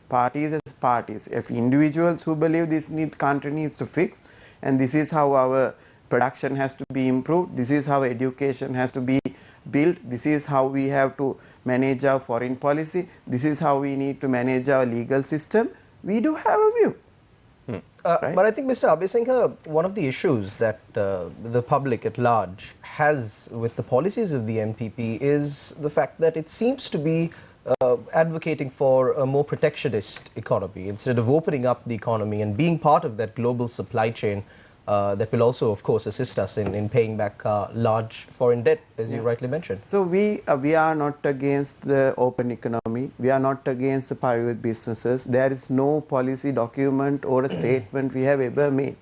parties as parties. If individuals who believe this country needs to fix, and this is how our production has to be improved, this is how education has to be built, this is how we have to manage our foreign policy, this is how we need to manage our legal system, we do have a view. Right? But I think, Mr. Abhisinghe, one of the issues that the public at large has with the policies of the MPP is the fact that it seems to be advocating for a more protectionist economy instead of opening up the economy and being part of that global supply chain that will also, of course, assist us in paying back large foreign debt, as you rightly mentioned. So we are not against the open economy. We are not against the private businesses. There is no policy document or a statement we have ever made.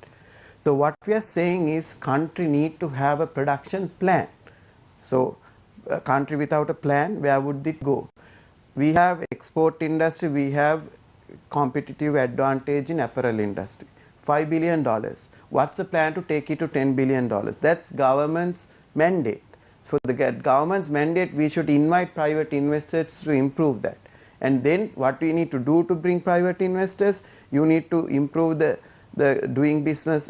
So what we are saying is, country need to have a production plan So a country without a plan, where would it go? We have export industry, we have competitive advantage in apparel industry. $5 billion. What's the plan to take it to $10 billion? That's government's mandate. For the government's mandate, we should invite private investors to improve that. And then what we need to do to bring private investors, you need to improve the doing business,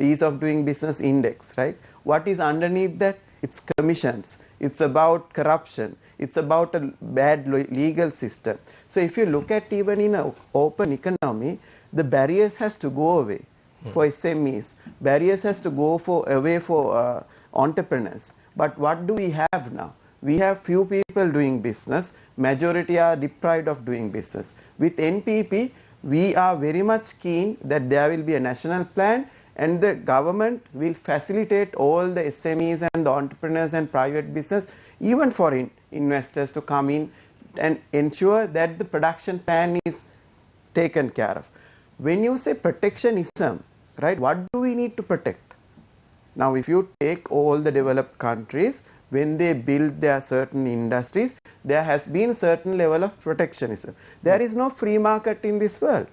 ease of doing business index, right? What is underneath that? It's commissions. It's about corruption. It's about a bad legal system. So if you look at even in an open economy, the barriers has to go away for SMEs. Barriers has to go away for entrepreneurs. But what do we have now? We have few people doing business. Majority are deprived of doing business. With NPP, we are very much keen that there will be a national plan, and the government will facilitate all the SMEs and the entrepreneurs and private business, even foreign investors, to come in and ensure that the production plan is taken care of. When you say protectionism, right, what do we need to protect? Now, if you take all the developed countries, when they build their certain industries, there has been certain level of protectionism. There is no free market in this world.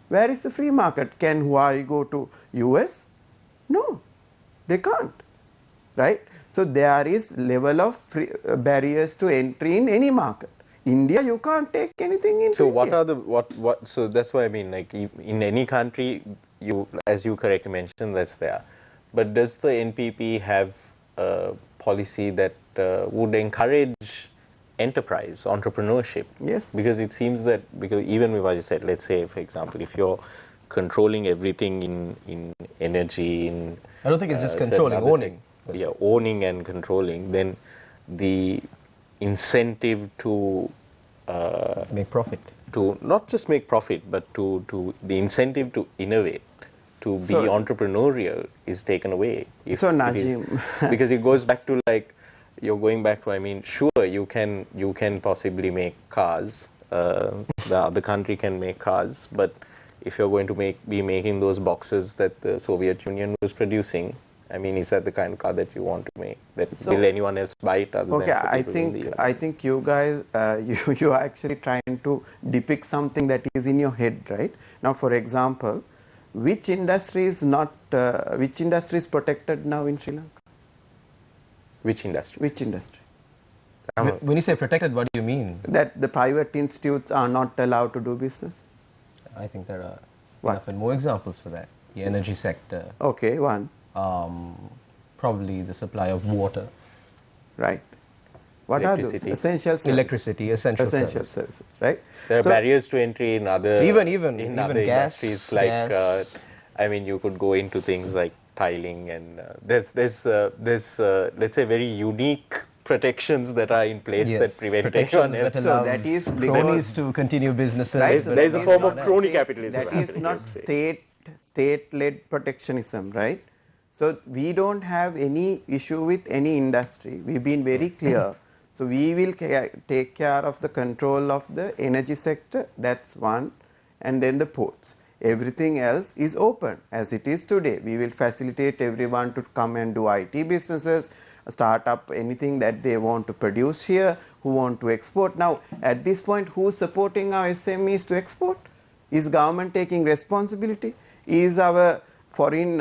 Where is the free market? Can Huawei go to US? No, they can't, right? So there is level of barriers to entry in any market. India, you can't take anything into So India. what are the so that's what I mean, like in any country, you, as you correctly mentioned, that's there. But does the NPP have a policy that would encourage enterprise, entrepreneurship? Yes. Because it seems that, because even with what you said, let's say, for example, if you're controlling everything in energy, in I don't think it's just certain controlling, other owning. things, yeah, owning and controlling, then the incentive to Make profit. to not just make profit, but to the incentive to innovate, to be entrepreneurial, is taken away. So, it is- Najim, because it goes back to, like, you're going back to, I mean, sure, you can possibly make cars, the other country can make cars, but if you're going to be making those boxes that the Soviet Union was producing, I mean, is that the kind of car that you want to make? Will anyone else buy it other okay, than for I people in the think Union? I think you guys you are actually trying to depict something that is in your head, right? Now, for example, which industry is not which industry is protected now in Sri Lanka? Which industry? Which industry? When you say protected, what do you mean? That the private institutes are not allowed to do business? I think there are What? enough and more examples for that. The energy sector, Okay, one. probably the supply of water, Right. What are those? Electricity. Essential services. electricity, essential Services, right? There are So- barriers to entry in other Even other gas, industries, like gas. I mean, you could go into things like tiling, and there's let's say very unique protections that are in place Yes, that prevent protections anyone else. that So allow that is cronies because- to continue businesses. Right, but so there's a that form is of not- crony capitalism That is happening, not let's say. state-led protectionism, right? So we don't have any issue with any industry. We've been very clear. So we will take care of the control of the energy sector. That's one, and then the ports. Everything else is open as it is today. We will facilitate everyone to come and do IT businesses, start up anything that they want to produce here, who want to export. Now, at this point, who's supporting our SMEs to export? Is government taking responsibility? Is our foreign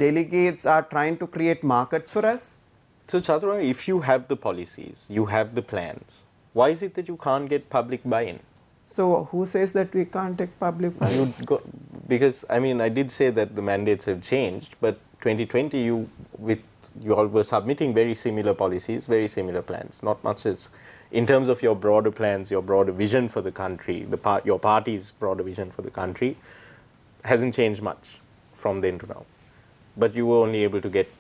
delegates are trying to create markets for us? So, Chaturanga, if you have the policies, you have the plans, why is it that you can't get public buy-in? So who says that we can't take public buy-in? Because, I mean, I did say that the mandates have changed, but 2020 you all were submitting very similar policies, very similar plans. Not much as, in terms of your broader plans, your broader vision for the country, your party's broader vision for the country hasn't changed much from then to now. But you were only able to get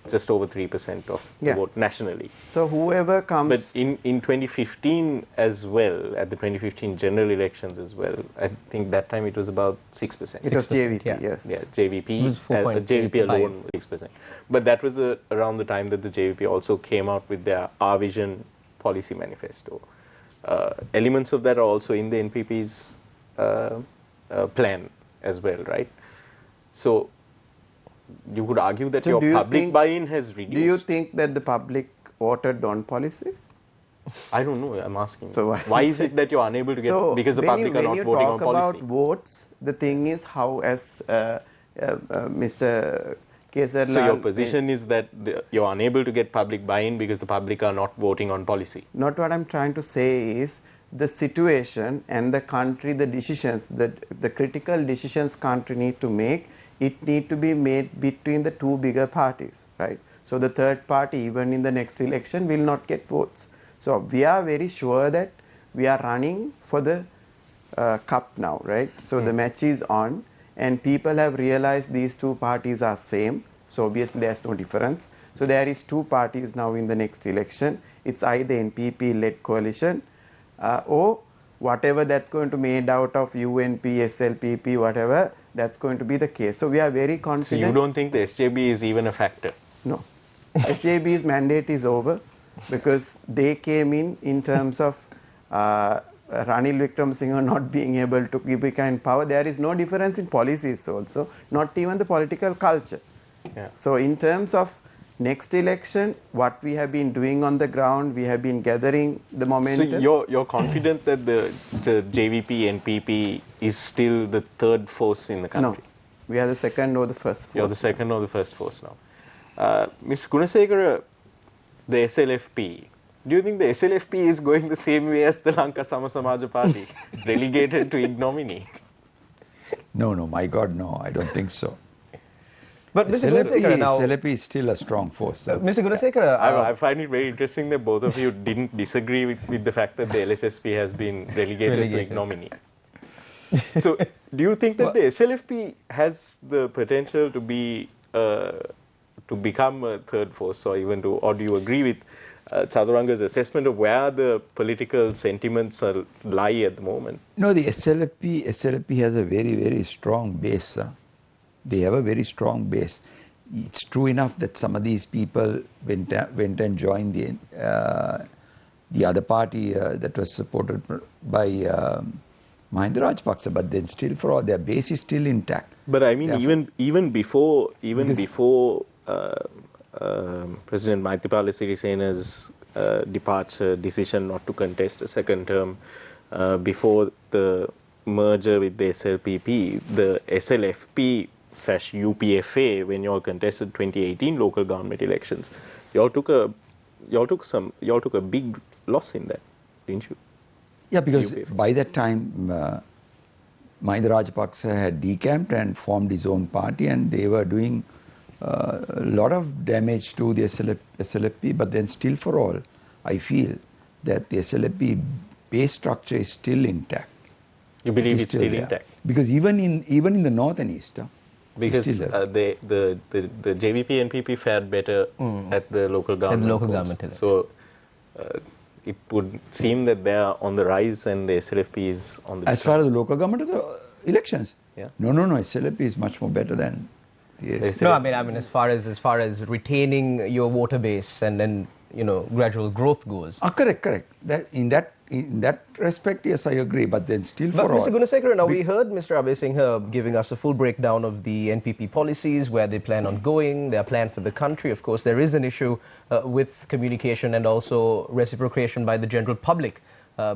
just over 3% of the vote nationally. So whoever comes... But in 2015 as well, at the 2015 general elections as well, I think that time it was about 6%. It was JVP, yeah. yes. Yeah, JVP, It was 4.85. JVP alone, 6%. But that was around the time that the JVP also came out with their Our Vision policy manifesto. Elements of that are also in the NPP's plan as well, right? So you could argue that So do your you public think- buy-in has reduced. Do you think that the public voted on policy? I don't know. I'm asking. So why is it that you're unable to get because the public are not voting on when you talk policy? about votes, the thing is how, as Mr. Kesarlal, So your position is that you're unable to get public buy-in because the public are not voting on policy. Not what I'm trying to say is the situation and the country, the decisions, the critical decisions country need to make, it need to be made between the two bigger parties, right? So the third party, even in the next election, will not get votes. So we are very sure that we are running for the cup now, right? So the match is on, and people have realized these two parties are same. So obviously there's no difference. So there is two parties now in the next election. It's either NPP-led coalition or whatever that's going to be made out of UNP, SLPP, whatever, that's going to be the case. So we are very So confident. you don't think the SJB is even a factor? No. SJB's mandate is over because they came in terms of Ranil Wickremesinghe not being able to become in power. There is no difference in policies also, not even the political culture. Yeah. So in terms of next election, what we have been doing on the ground, we have been gathering the momentum. So you're confident that the JVP, NPP is still the third force in the No, country? we are the second or the first force. You're the second or the first force now. Mr. Gunasekara, the SLFP, do you think the SLFP is going the same way as the Lanka Samasamaja Party, relegated to ignominy? No, my God, no, I don't think so. But Mr. Gunasekara now, SLP is still a strong force. Mr. Gunasekara, I find it very interesting that both of you didn't disagree with the fact that the LSSP has been relegated to ignominy. So, do you think that the SLFP has the potential to be to become a third force, or even to, or do you agree with Chaduranga's assessment of where the political sentiments lie at the moment? No, the SLP has a very, very strong base. They have a very strong base. It's true enough that some of these people went and joined the other party that was supported by Mahinda Rajapaksa, but then still for all, their base is still intact. But I mean, Therefore, even before President Maithripala Sirisena's departure, decision not to contest a second term, before the merger with the SLPP, the SLFP / UPFA, when you all contested 2018 local government elections, you all took a big loss in that, didn't you? Yeah, because UPFA. by that time, Mahinda Rajapaksa had decamped and formed his own party, and they were doing a lot of damage to the SLFP, but then still for all, I feel that the SLFP base structure is still intact. You believe it's still there. intact? Because even in the north and east, Because it's still there. the JVP and NPP fared better at the local government. local polls. government election. So it would seem that they are on the rise and the SLFP is on the As far as the local government elections, Yeah. no, SLFP is much more better than the SLFP. no, I mean, as far as retaining your voter base and then gradual growth goes. correct. In that respect, yes, I agree. But then still But for all. Mr. Gunasekara, now we heard Mr. Abesinghe giving us a full breakdown of the NPP policies, where they plan on going, their plan for the country. Of course, there is an issue with communication and also reciprocation by the general public,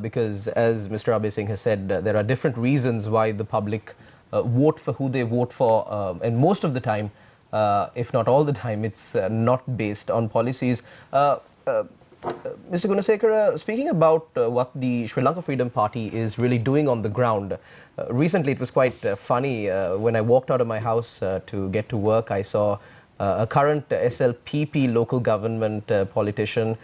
because as Mr. Abesinghe said, there are different reasons why the public vote for who they vote for, and most of the time, if not all the time, it's not based on policies. Mr. Gunasekara, speaking about what the Sri Lanka Freedom Party is really doing on the ground, recently it was quite funny. When I walked out of my house to get to work, I saw a current SLPP local government politician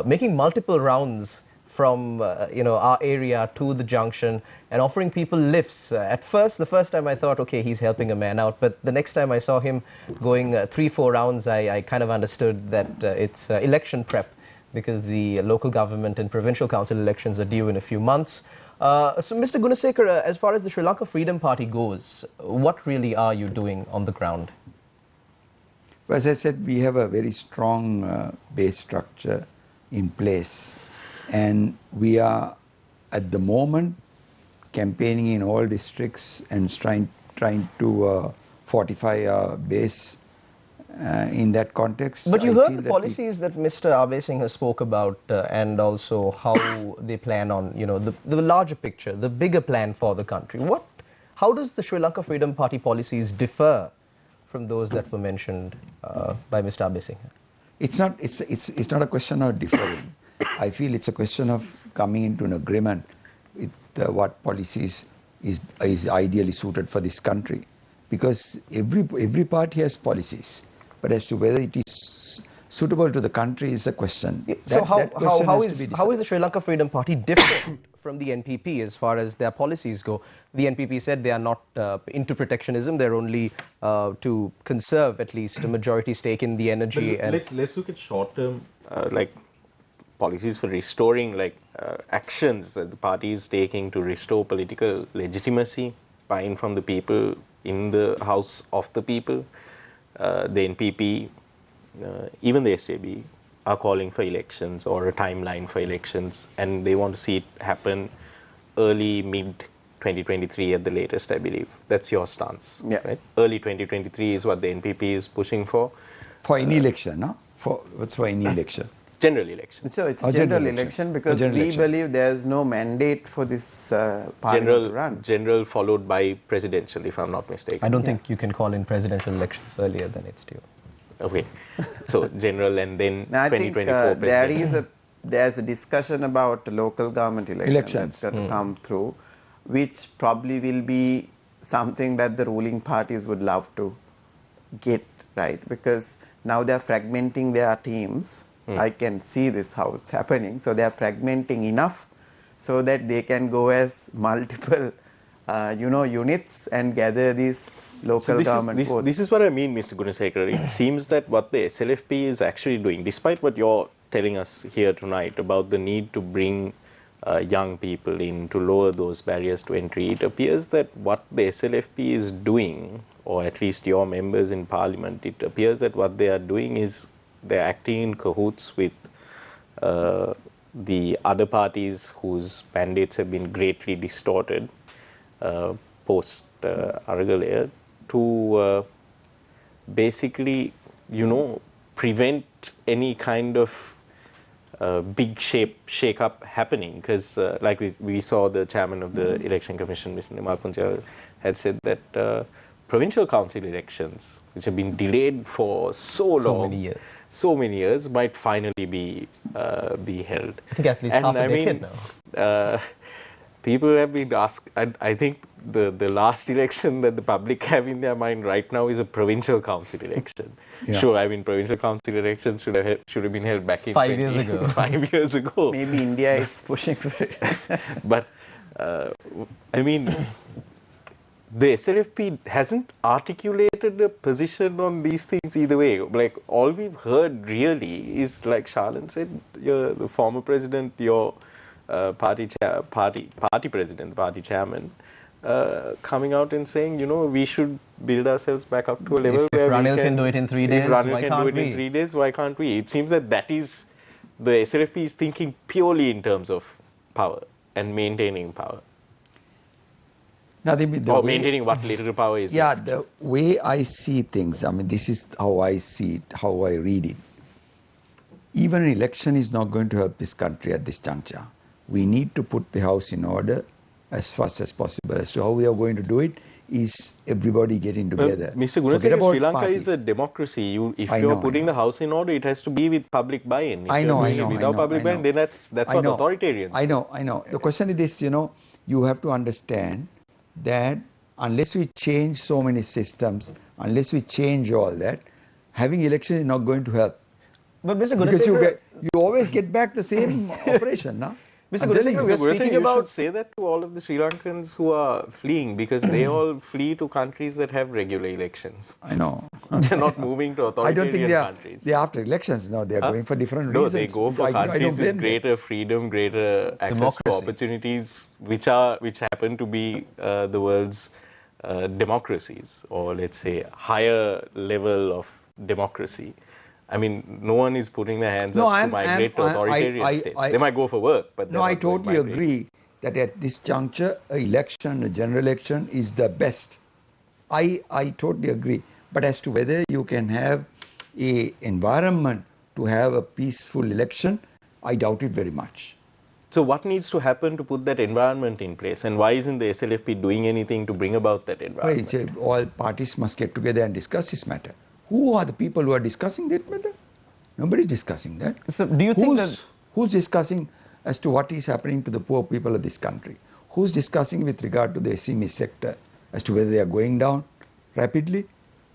making multiple rounds from our area to the junction and offering people lifts. The first time I thought, okay, he's helping a man out, but the next time I saw him going 3-4 rounds, I kind of understood that it's election prep, because the local government and provincial council elections are due in a few months. So, Mr. Gunasekara, as far as the Sri Lanka Freedom Party goes, what really are you doing on the ground? As I said, we have a very strong base structure in place, and we are at the moment campaigning in all districts and trying to fortify our base in that context, But you I heard feel the that policies that Mr. Abhay Singh has spoke about and also how they plan on, the larger picture, the bigger plan for the country. How does the Sri Lanka Freedom Party policies differ from those that were mentioned by Mr. Abhay Singh? it's not a question of differing. I feel it's a question of coming into an agreement with what policies is ideally suited for this country, because every party has policies, but as to whether it is suitable to the country is a question. So how is the Sri Lanka Freedom Party different from the NPP as far as their policies go? The NPP said they are not into protectionism; they're only to conserve at least a majority stake in the energy. Let's look at short-term policies for restoring actions that the party is taking to restore political legitimacy, buy-in from the people in the house of the people. The NPP, even the SAB, are calling for elections or a timeline for elections, and they want to see it happen early, mid-2023 at the latest, I believe. That's your stance, right? Early 2023 is what the NPP is pushing for. For any election, no? What's for any election? General election. So it's a general election because we believe there's no mandate for this parliament to run. General followed by presidential, if I'm not mistaken. I don't think you can call in presidential elections earlier than it's due. Okay, so general and then I 2024 think there's a discussion about local government elections that's going to come through, which probably will be something that the ruling parties would love to get, right? Because now they're fragmenting their teams. I can see this how it's happening. So they are fragmenting enough so that they can go as multiple, units and gather these local government votes. This is what I mean, Mr. Gunasekara. It seems that what the SLFP is actually doing, despite what you're telling us here tonight about the need to bring young people in to lower those barriers to entry, it appears that what the SLFP is doing, or at least your members in parliament, it appears that what they are doing is they're acting in cahoots with the other parties whose mandates have been greatly distorted post Aragalaya to basically, prevent any kind of big shake-up happening. Because like we saw the chairman of the Election Commission, Mr. Nimal Punjal, had said that provincial council elections, which have been delayed for so many years, might finally be held. I think at least half a decade now. People have been asked, and I think the last election that the public have in their mind right now is a provincial council election. Yeah. Sure, provincial council elections should have been held back in 5 years ago. 5 years ago. Maybe India is pushing for it. But, the SLFP hasn't articulated a position on these things either way. Like, all we've heard really is, like Sharlan said, you're the former president, your party president, party chairman, coming out and saying, we should build ourselves back up to a level where Ranil can do it in 3 days, why can't we? In 3 days, why can't we? It seems that is the SLFP is thinking purely in terms of power and maintaining power. Maintaining what little power is. Yeah, the way I see things, this is how I see it, how I read it. Even an election is not going to help this country at this juncture. We need to put the house in order as fast as possible. As to how we are going to do it is everybody getting together. Mr. Gunasekara, Sri Lanka is a democracy. If you're putting the house in order, it has to be with public buy-in. Without public buy-in, then that's what authoritarian. I know. The question is this, you have to understand that unless we change so many systems, unless we change all that, having elections is not going to help. But Mr. Gunasekara, because you always get back the same operation, no? Mr. Gunasekara, we're speaking about... You should say that to all of the Sri Lankans who are fleeing, because they all flee to countries that have regular elections. I know. They're not moving to authoritarian countries. They're after elections. No, they're going for different reasons. No, they go for countries with greater freedom, greater access to opportunities, which happen to be the world's democracies, or let's say higher level of democracy. No one is putting their hands up to migrate to authoritarian states. They might go for work, but no, I totally agree that at this juncture, a general election is the best. I totally agree. But as to whether you can have a environment to have a peaceful election, I doubt it very much. So what needs to happen to put that environment in place, and why isn't the SLFP doing anything to bring about that environment? Well, all parties must get together and discuss this matter. Who are the people who are discussing that matter? Nobody is discussing that. So do you think that... Who's discussing as to what is happening to the poor people of this country? Who's discussing with regard to the SME sector as to whether they are going down rapidly?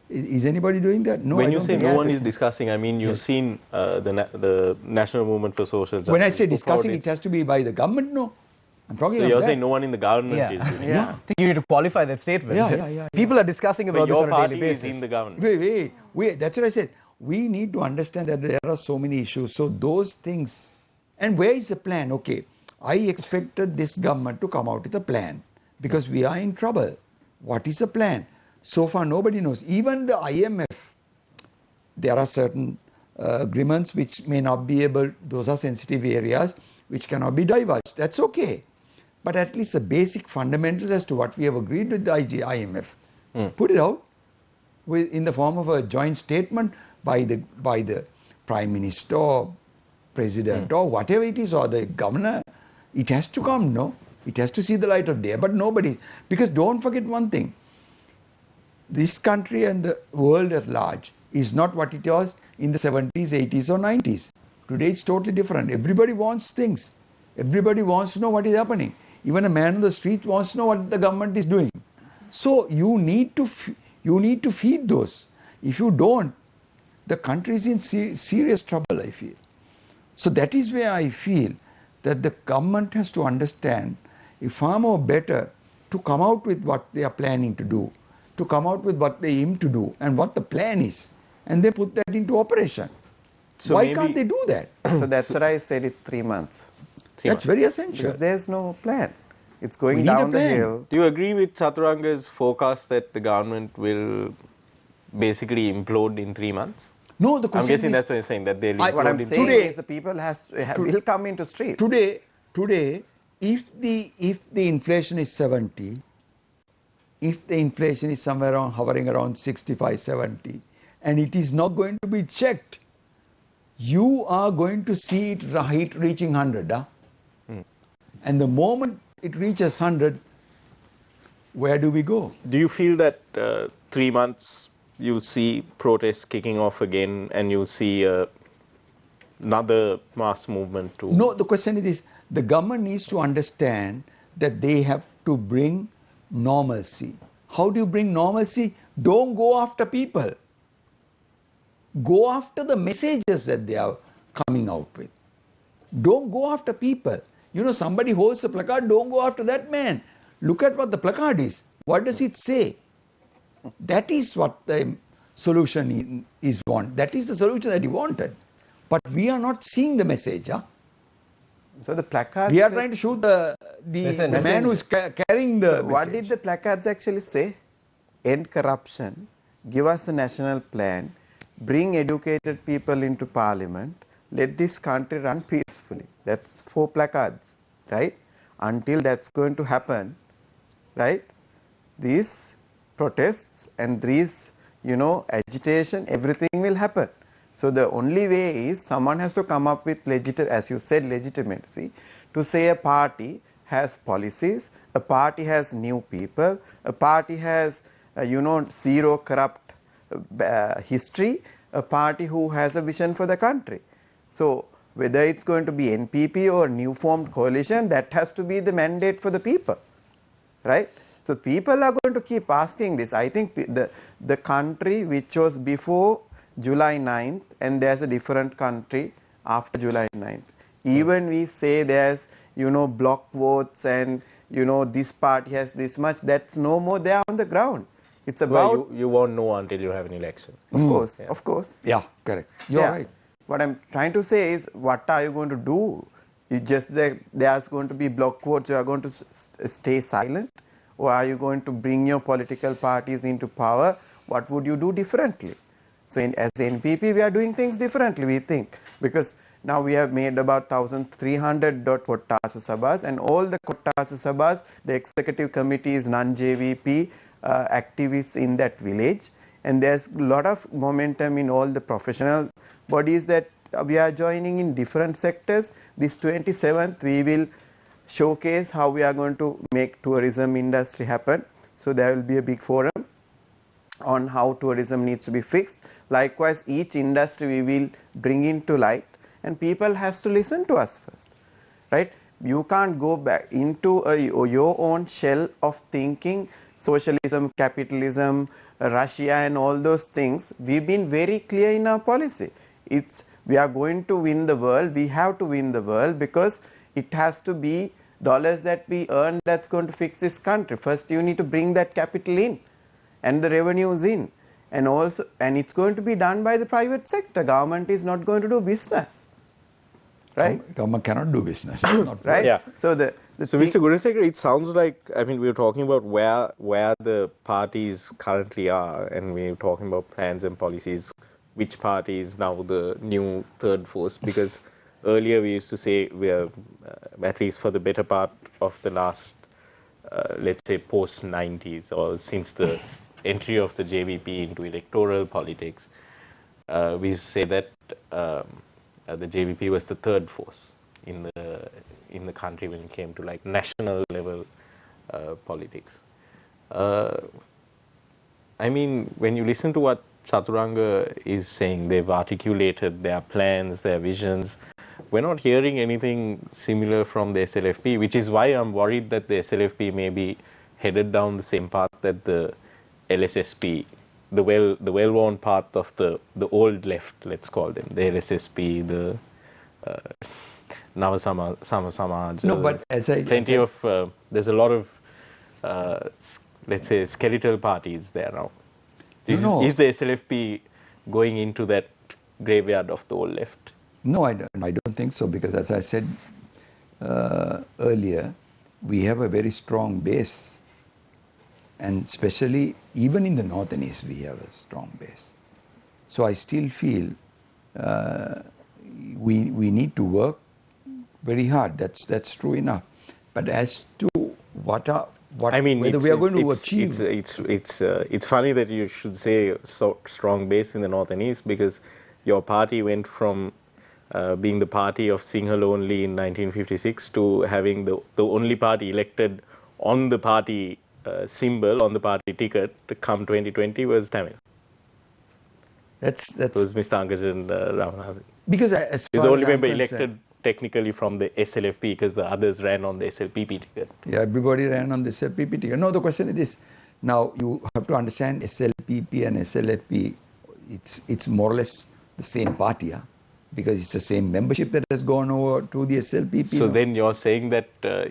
Is anybody doing that? No. When you say no one is discussing, I mean you've seen the National Movement for Social Justice. When I say discussing, it has to be by the government, no. I'm talking about So you're that. saying no one in the government is doing it? I think you need to qualify that statement. Yeah. People are discussing about But this your on a daily party basis. is in the government. Wait, that's what I said. We need to understand that there are so many issues. So those things, and where is the plan? Okay, I expected this government to come out with a plan because we are in trouble. What is the plan? So far nobody knows. Even the IMF, there are certain agreements which may not be able, those are sensitive areas which cannot be divulged. That's okay. But at least the basic fundamentals as to what we have agreed with the IMF, put it out in the form of a joint statement by the Prime Minister or President or whatever it is, or the Governor. It has to come, no? It has to see the light of day. But nobody, because don't forget one thing, this country and the world at large is not what it was in the 70s, 80s or 90s. Today it's totally different. Everybody wants things. Everybody wants to know what is happening. Even a man on the street wants to know what the government is doing. So you need to feed those. If you don't, the country is in serious trouble, I feel. So that is where I feel that the government has to understand it's far more better to come out with what they are planning to do, to come out with what they aim to do and what the plan is, and they put that into operation. So why can't they do that? So that's what I said, it's 3 months. That's very essential. Because there's no plan. It's going We need a down the plan. hill. Do you agree with Chaturanga's forecast that the government will basically implode in 3 months? No, the I'm question guessing is, that's what you're saying, that they'll What implode I'm in saying Today- is the people will come into streets. today, if the inflation is 70, if the inflation is somewhere around hovering around 65, 70, and it is not going to be checked, you are going to see it reaching 100. And the moment it reaches 100, where do we go? Do you feel that 3 months you'll see protests kicking off again and you'll see another mass movement to... No, the question is this, the government needs to understand that they have to bring normalcy. How do you bring normalcy? Don't go after people. Go after the messages that they are coming out with. Don't go after people. You know, somebody holds a placard, don't go after that man. Look at what the placard is. What does it say? That is what the solution is want. That is the solution that he wanted. But we are not seeing the message. So the placards... We are trying to shoot the man who is carrying the message. What did the placards actually say? End corruption, give us a national plan, bring educated people into parliament, let this country run peacefully. That's 4 placards, right? Until that's going to happen, right? These protests and these, agitation, everything will happen. So the only way is someone has to come up with as you said, legitimacy, to say a party has policies, a party has new people, a party has, zero corrupt history, a party who has a vision for the country. So whether it's going to be NPP or new formed coalition, that has to be the mandate for the people, right? So people are going to keep asking this. I think the country which was before July 9th and there's a different country after July 9th. Even we say there's, block votes and, this party has this much, that's no more there on the ground. It's about... Well, you won't know until you have an election. Of course. Yeah, correct. You're right. What I'm trying to say is, what are you going to do? It's just that there's going to be block votes, you are going to stay silent? Or are you going to bring your political parties into power? What would you do differently? So as NPP, we are doing things differently, we think. Because now we have made about 1,300 Kottasa Sabhas, and all the Kottasa Sabhas, the executive committee is non-JVP activists in that village. and there's a lot of momentum in all the professional bodies that we are joining in different sectors. This 27th we will showcase how we are going to make tourism industry happen. So there will be a big forum on how tourism needs to be fixed. Likewise, each industry we will bring into light, and people has to listen to us first, right? You can't go back into your own shell of thinking, socialism, capitalism, Russia and all those things. We've been very clear in our policy. We are going to win the world. We have to win the world because it has to be dollars that we earn that's going to fix this country. First you need to bring that capital in and the revenues in, and it's going to be done by the private sector. Government is not going to do business, right? Government cannot do business. Not right? Yeah. So So Mr. Gunasekara, it sounds like, I mean, we were talking about where the parties currently are, and we were talking about plans and policies. Which party is now the new third force? Because earlier we used to say we are, at least for the better part of the last, let's say, post-90s, or since the entry of the JVP into electoral politics, we used to say that the JVP was the third force in the country when it came to like national level politics. I mean, when you listen to what Chaturanga is saying, they've articulated their plans, their visions. We're not hearing anything similar from the SLFP, which is why I'm worried that the SLFP may be headed down the same path that the LSSP, the well-worn path of the old left, let's call them, the LSSP, the Nava Samaj. No, but there's a lot of, let's say, skeletal parties there now. Is the SLFP going into that graveyard of the old left? No, I don't think so, because as I said earlier, we have a very strong base, and especially even in the north and east we have a strong base. So I still feel we need to work very hard. That's true enough. But as to whether we are going to achieve, it's funny that you should say so strong base in the north and east, because your party went from being the party of Sinhala only in 1956 to having the only party elected on the party symbol, on the party ticket to come 2020 was Tamil. It was Mr. Angajan Ramanathan. Because as he's far the only as I'm member concerned, elected technically from the SLFP, because the others ran on the SLPP ticket. Yeah, everybody ran on the SLPP ticket. No, the question is this. Now you have to understand SLPP and SLFP, it's more or less the same party, because it's the same membership that has gone over to the SLPP. So then you're saying that the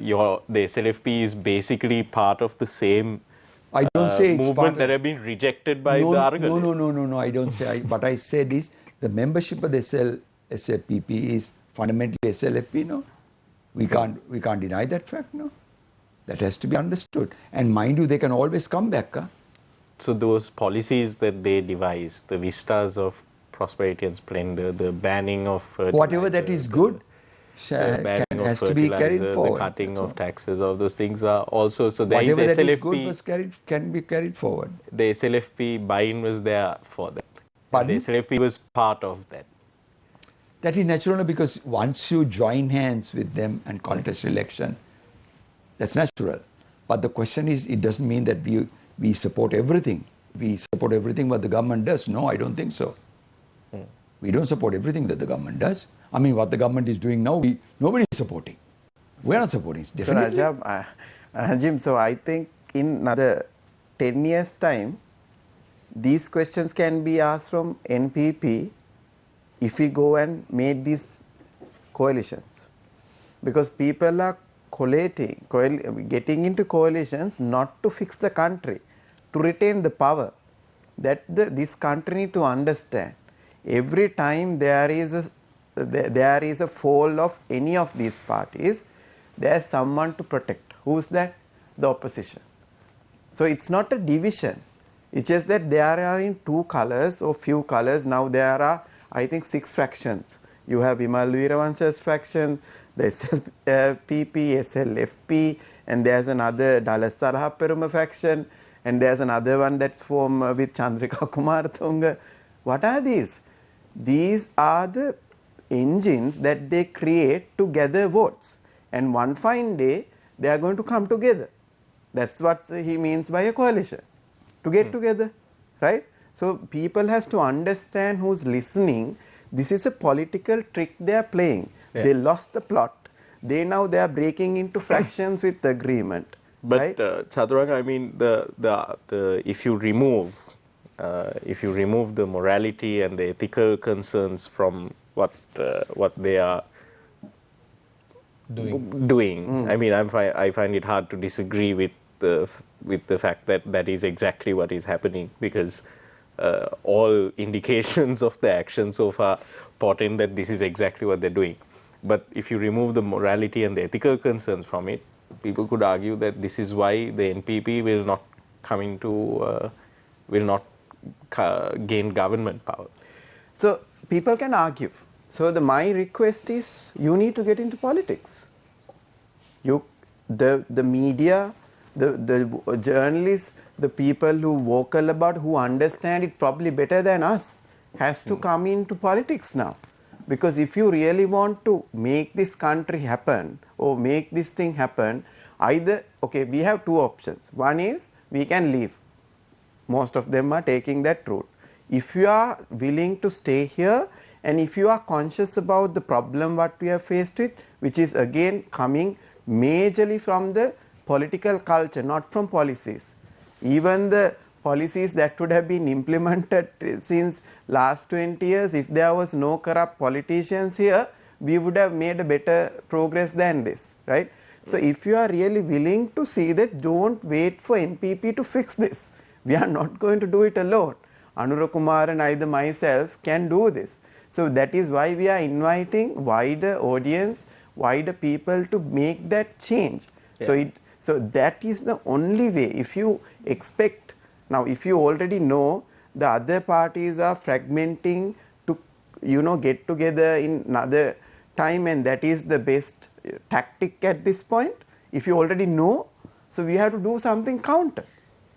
SLFP is basically part of the same I don't say it's movement part of, that have been rejected by the Aragal. No, I don't say. What I said is the membership of the SLPP is fundamentally SLFP, no? We can't deny that fact, no? That has to be understood. And mind you, they can always come back. So those policies that they devised, the vistas of prosperity and splendor, the banning of whatever that is good has to be carried forward. The cutting of taxes, all those things are also, so there whatever is that SLFP, is good can be carried forward. The SLFP buy-in was there for that. Pardon? The SLFP was part of that. That is natural, because once you join hands with them and contest election, that's natural. But the question is, it doesn't mean that we support everything. We support everything what the government does. No, I don't think so. We don't support everything that the government does. I mean, what the government is doing now, nobody is supporting. We're not supporting. Definitely. So Rajab, so I think in another 10 years' time, these questions can be asked from NPP if we go and make these coalitions. Because people are getting into coalitions not to fix the country, to retain the power. That this country need to understand. Every time there is a fall of any of these parties, there is someone to protect. Who's that? The opposition. So it's not a division. It's just that there are in two colors or few colors. Now there are, I think, 6 factions. You have Vimal Veeravancha's faction, the SLPP, SLFP, and there's another Dalasaraha Peruma faction, and there's another one that's formed with Chandrika Kumaratunga. What are these? These are the engines that they create to gather votes, and one fine day they are going to come together. That's what he means by a coalition, to get together, right? So people has to understand who's listening. This is a political trick they are playing. Yeah. They lost the plot. They are breaking into fractions with the agreement. But right? Chaturanga, I mean, if you remove the morality and the ethical concerns from what they are doing, I mean, I find it hard to disagree with the fact that that is exactly what is happening, because all indications of the action so far portend that this is exactly what they're doing. But if you remove the morality and the ethical concerns from it, people could argue that this is why the NPP will not gain government power. So people can argue. So my request is, you need to get into politics. The media, the journalists, the people who vocal about, who understand it probably better than us, has to come into politics now. Because if you really want to make this country happen or make this thing happen, either, okay, we have two options. One is we can leave. Most of them are taking that route. If you are willing to stay here, and if you are conscious about the problem what we are faced with, which is again coming majorly from the political culture, not from policies. Even the policies that would have been implemented since last 20 years, if there was no corrupt politicians here, we would have made a better progress than this, right? So if you are really willing to see that, don't wait for NPP to fix this. We are not going to do it alone. Anura Kumar and either myself can do this. So that is why we are inviting wider audience, wider people to make that change. Yeah. So that is the only way. If you expect, now if you already know the other parties are fragmenting to, get together in another time, and that is the best tactic at this point, if you already know, so we have to do something counter.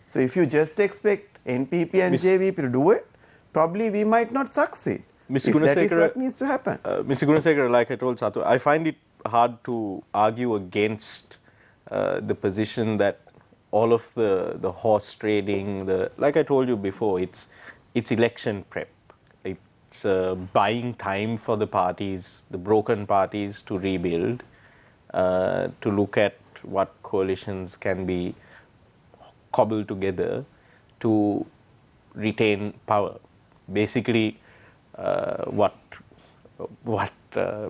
So if you just expect NPP and JVP to do it, probably we might not succeed. Mr. If that is what needs to happen. Mr. Gunasekara, like I told Satu, I find it hard to argue against the position that all of the horse trading, like I told you before, it's election prep. It's buying time for the parties, the broken parties, to rebuild, to look at what coalitions can be cobbled together to retain power. Basically,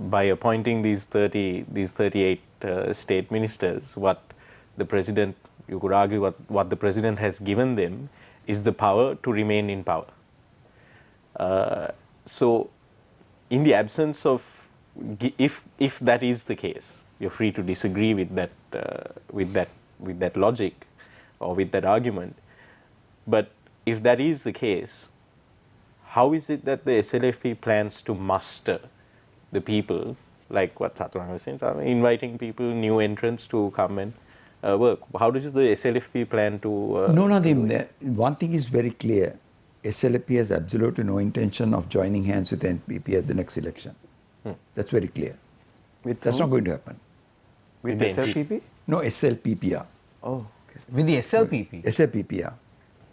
by appointing these 38 state ministers, what the president, you could argue, what the president has given them is the power to remain in power. So, in the absence of, if that is the case, you're free to disagree with that logic or with that argument. But if that is the case, how is it that the SLFP plans to muster the people, like what Saturang was saying, inviting people, new entrants to come and work? How does the SLFP plan to... No, Nadim, one thing is very clear. SLFP has absolutely no intention of joining hands with NPP at the next election. That's very clear. That's not going to happen. With the SLPP? No, SLPPR. Oh, okay. With the SLPP? SLPPR.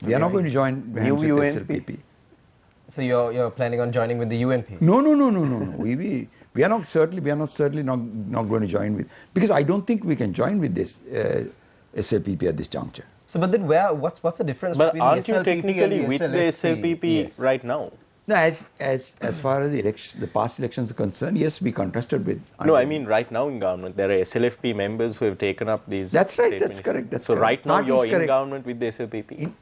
We are not going to join hands with SLPP. So you're planning on joining with the UNP? No. We are not certainly not going to join with, because I don't think we can join with this SLPP at this juncture. So, but then what's the difference but between aren't the SLPP you technically and with the SLPP right now? No, as far as the past elections are concerned, yes, we contested with. No, I mean right now in government, there are SLFP members who have taken up these. That's right. That's correct. That's correct. Right now you're in government with the SLPP.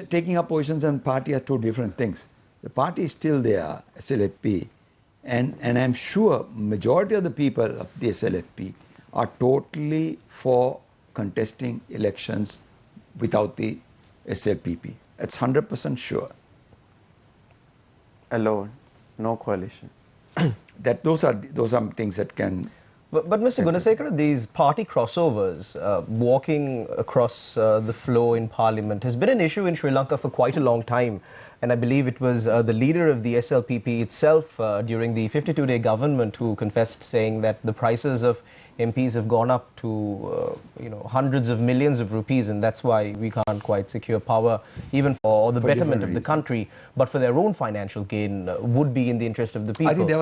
Taking up positions and party are two different things. The party is still there, SLFP, and I'm sure majority of the people of the SLFP are totally for contesting elections without the SLPP. That's 100% sure. Alone, no coalition. Those are things that can But Mr. Gunasekara, these party crossovers, walking across the floor in Parliament, has been an issue in Sri Lanka for quite a long time. And I believe it was the leader of the SLPP itself during the 52-day government who confessed, saying that the prices of MPs have gone up to hundreds of millions of rupees, and that's why we can't quite secure power, even for the betterment of the country, but for their own financial gain would be in the interest of the people. I think there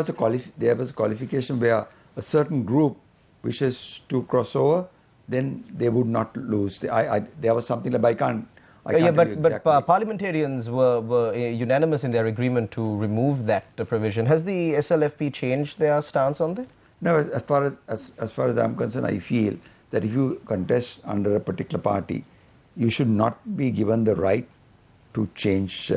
was a qualification where a certain group wishes to cross over, then they would not lose. There was something like, I can't tell you exactly. But parliamentarians were unanimous in their agreement to remove that provision. Has the SLFP changed their stance on this? No, as far as I'm concerned, I feel that if you contest under a particular party, you should not be given the right to change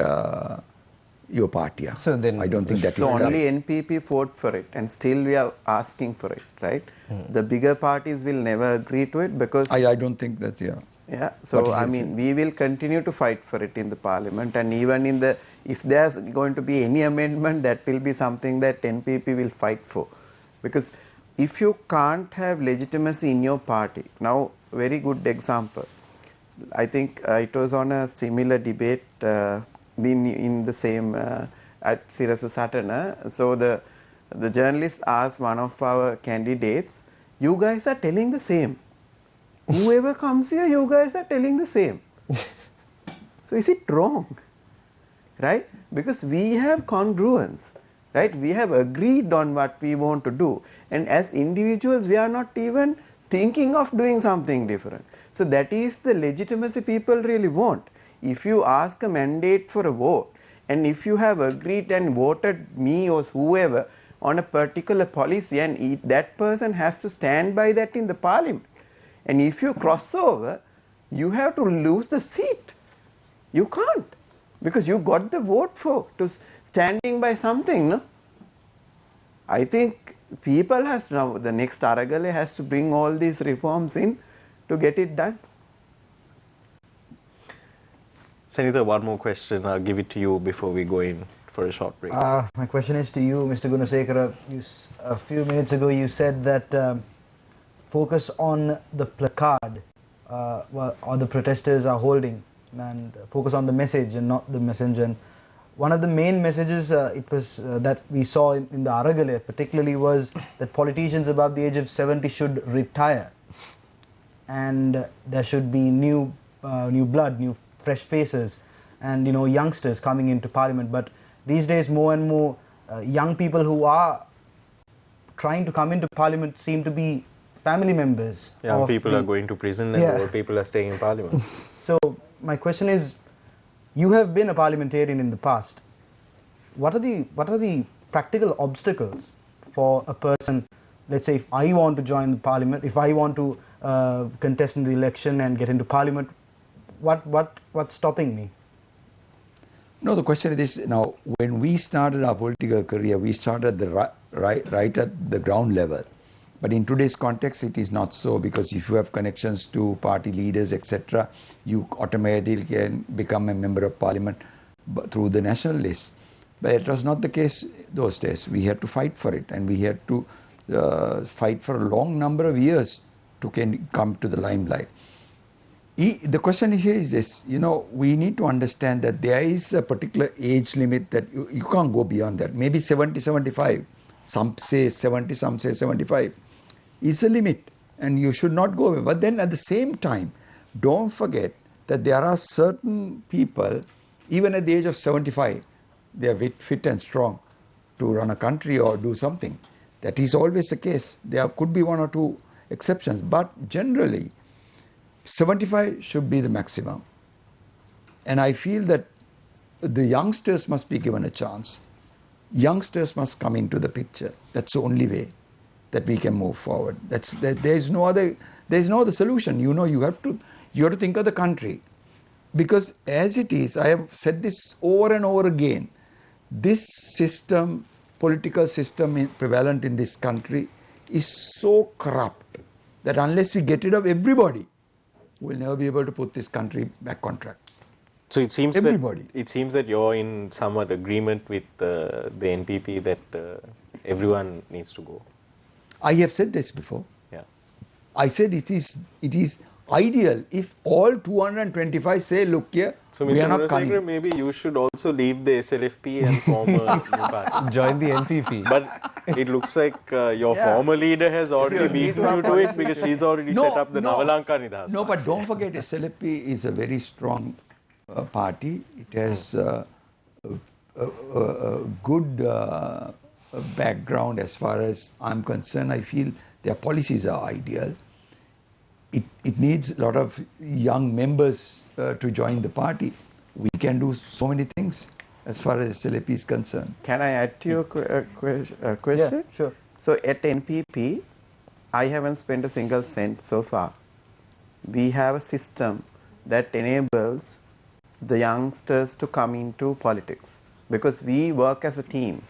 your party. So then, I don't think that is so correct. only NPP fought for it, and still we are asking for it, right? The bigger parties will never agree to it because I don't think that, yeah. Yeah, so I mean, we will continue to fight for it in the parliament, and even in the, if there's going to be any amendment, that will be something that NPP will fight for. Because if you can't have legitimacy in your party, now very good example, I think it was on a similar debate in the same at Sirasa Satana. So the journalist asked one of our candidates, you guys are telling the same. Whoever comes here, you guys are telling the same. So is it wrong? Right? Because we have congruence. Right? We have agreed on what we want to do. And as individuals, we are not even thinking of doing something different. So that is the legitimacy people really want. If you ask a mandate for a vote, and if you have agreed and voted me or whoever on a particular policy, and that person has to stand by that in the parliament. And if you cross over, you have to lose the seat. You can't, because you got the vote for to standing by something. No? I think people has now, the next Aragale has to bring all these reforms in to get it done. Senator, one more question. I'll give it to you before we go in for a short break. My question is to you, Mr. Gunasekara. A few minutes ago you said that focus on the placard or the protesters are holding, and focus on the message and not the messenger. And one of the main messages that we saw in the Aragale particularly was that politicians above the age of 70 should retire, and there should be new blood, new fresh faces, and youngsters coming into parliament. But these days more and more young people who are trying to come into parliament seem to be family members. Young people are going to prison, and old people are staying in parliament. So my question is, you have been a parliamentarian in the past. What are the practical obstacles for a person? Let's say if I want to join the parliament, if I want to contest in the election and get into parliament, what's stopping me? No, the question is now, when we started our political career, we started right at the ground level. But in today's context, it is not so, because if you have connections to party leaders, etc., you automatically can become a member of parliament through the national list. But it was not the case those days. We had to fight for it, and we had to fight for a long number of years to come to the limelight. The question here is this, we need to understand that there is a particular age limit that you can't go beyond that. Maybe 70, 75. Some say 70, some say 75. Is a limit, and you should not go away. But then at the same time, don't forget that there are certain people, even at the age of 75, they are fit and strong to run a country or do something. That is always the case. There could be one or two exceptions, but generally 75 should be the maximum. And I feel that the youngsters must be given a chance. Youngsters must come into the picture. That's the only way that we can move forward. There is no other solution. You have to think of the country, because as it is, I have said this over and over again, this system, political system prevalent in this country is so corrupt that unless we get rid of everybody, we'll never be able to put this country back on track. So it seems everybody. It seems that you're in somewhat agreement with the NPP that everyone needs to go. I have said this before. Yeah. I said it is ideal if all 225 say, look here, So, we are Mr. not coming. Gunasekara, maybe you should also leave the SLFP and form a new party. Join the NPP. But it looks like your former leader has already beaten you to it because she's already set up the Navalanka Nidahas. No, but don't forget, SLFP is a very strong party. It has a good background as far as I'm concerned. I feel their policies are ideal. It needs a lot of young members to join the party. We can do so many things as far as SLFP is concerned. Can I add to your question? Yeah, sure. So at NPP, I haven't spent a single cent so far. We have a system that enables the youngsters to come into politics because we work as a team,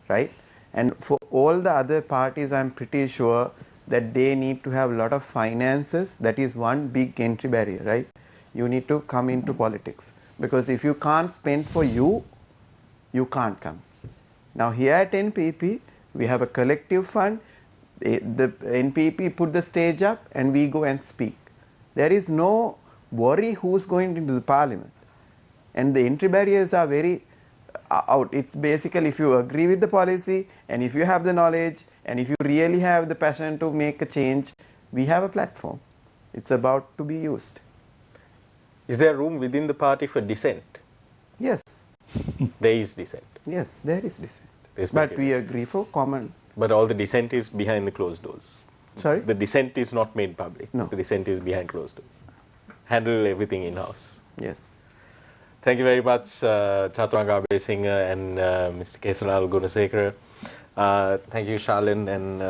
right? And for all the other parties, I'm pretty sure that they need to have a lot of finances. That is one big entry barrier, right? You need to come into politics because if you can't spend for you, you can't come. Now here at NPP, we have a collective fund. The NPP put the stage up and we go and speak. There is no worry who's going into the parliament. And the entry barriers are very out. It's basically if you agree with the policy and if you have the knowledge and if you really have the passion to make a change, we have a platform. It's about to be used. Is there room within the party for dissent? Yes. There is dissent. Yes, there is dissent. There's But plenty. we agree for common. But all the dissent is behind the closed doors. Sorry? The dissent is not made public. No. The dissent is behind closed doors. Handle everything in-house. Yes. Thank you very much, Chaturanga Abesinghe and Mr. Kesalal Gunasekara. Thank you, Charlene and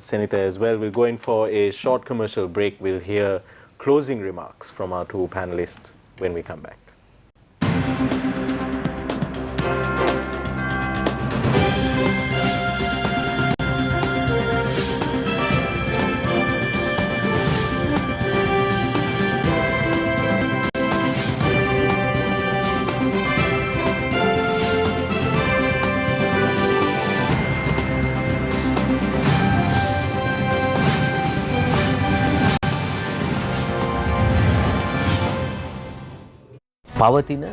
Senita as well. We'll go in for a short commercial break. We'll hear closing remarks from our two panelists when we come back. පවතින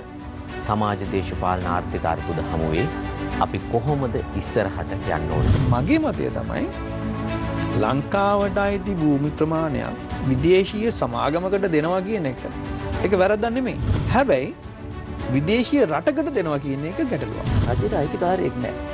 සමාජ දේශපාලන ආර්ථික අර්බුද හමුවේ අපි කොහොමද ඉස්සරහට යන්න ඕන? මගේ මතය තමයි ලංකාවට අයිති භූමි ප්‍රමාණයක් විදේශීය සමාගමකට දෙනවා කියන එක. ඒක වැරද්දක් නෙමෙයි. හැබැයි විදේශීය රටකට දෙනවා කියන එක ගැටලුවක්. රජයට අයිතිකාරයෙක් නැහැ.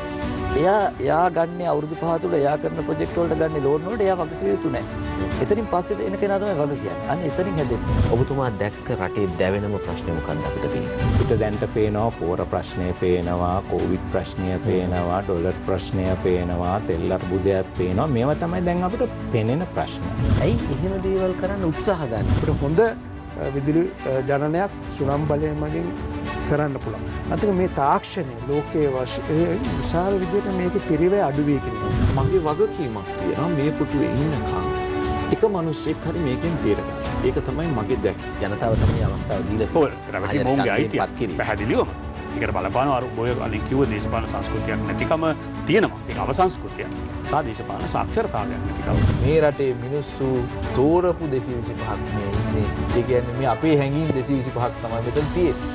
එයා ගන්න අවුරුදු 5 තුල එයා කරන ප්‍රොජෙක්ට් වලට ගන්න ලෝන් වලට එයා වග කිය යුතු නැහැ. එතනින් පස්සේ එන කෙනා තමයි වග කියන්නේ. අන්න එතනින් හැදෙන්නේ. ඔබතුමා දැක්ක රටේ දැවෙනම ප්‍රශ්නේ මොකක්ද අපිට තියෙන්නේ? අපිට දැන්ට පේනවා පෝර ප්‍රශ්නය පේනවා, කොවිඩ් ප්‍රශ්නය පේනවා, ඩොලර් ප්‍රශ්නය පේනවා, තෙල් අර්බුදයක් පේනවා. මේවා තමයි දැන් අපිට පෙනෙන ප්‍රශ්න. ඇයි එහෙම දේවල් කරන්න උත්සාහ ගන්න? අපිට හොඳ විදුලි ජනනයක් සුනම් බලය මගින් කරන්න පුළුවන්. අතක මේ තාක්ෂණය ලෝකයේ විශාල විදිහට මේකේ පිරිවැය අඩු වී කියනවා. මගේ වගකීමක් තියෙනවා මේ පුටුවේ ඉන්නකම් එක මිනිස්සෙක් හරි මේකෙන් බේරගන්න. ඒක තමයි මගේ දැක්. ජනතාව තමයි අවස්ථාව දීලා තියෙන්නේ. රටේ මොන්ගේ අයිතිය පැහැදිලිවම. ඒකට බලපානවා අර ඔය කලින් කිව්ව දේශපාලන සංස්කෘතියක් නැතිකම තියෙනවා. ඒක අවසංස්කෘතියක්. සහ දේශපාලන සාක්ෂරතාවයක් නැතිකම. මේ රටේ මිනිස්සු තෝරපු 225ක් මේ ඉන්නේ. ඒ කියන්නේ මේ අපේ හැඟීම් 225ක් තමයි මෙතන තියෙන්නේ.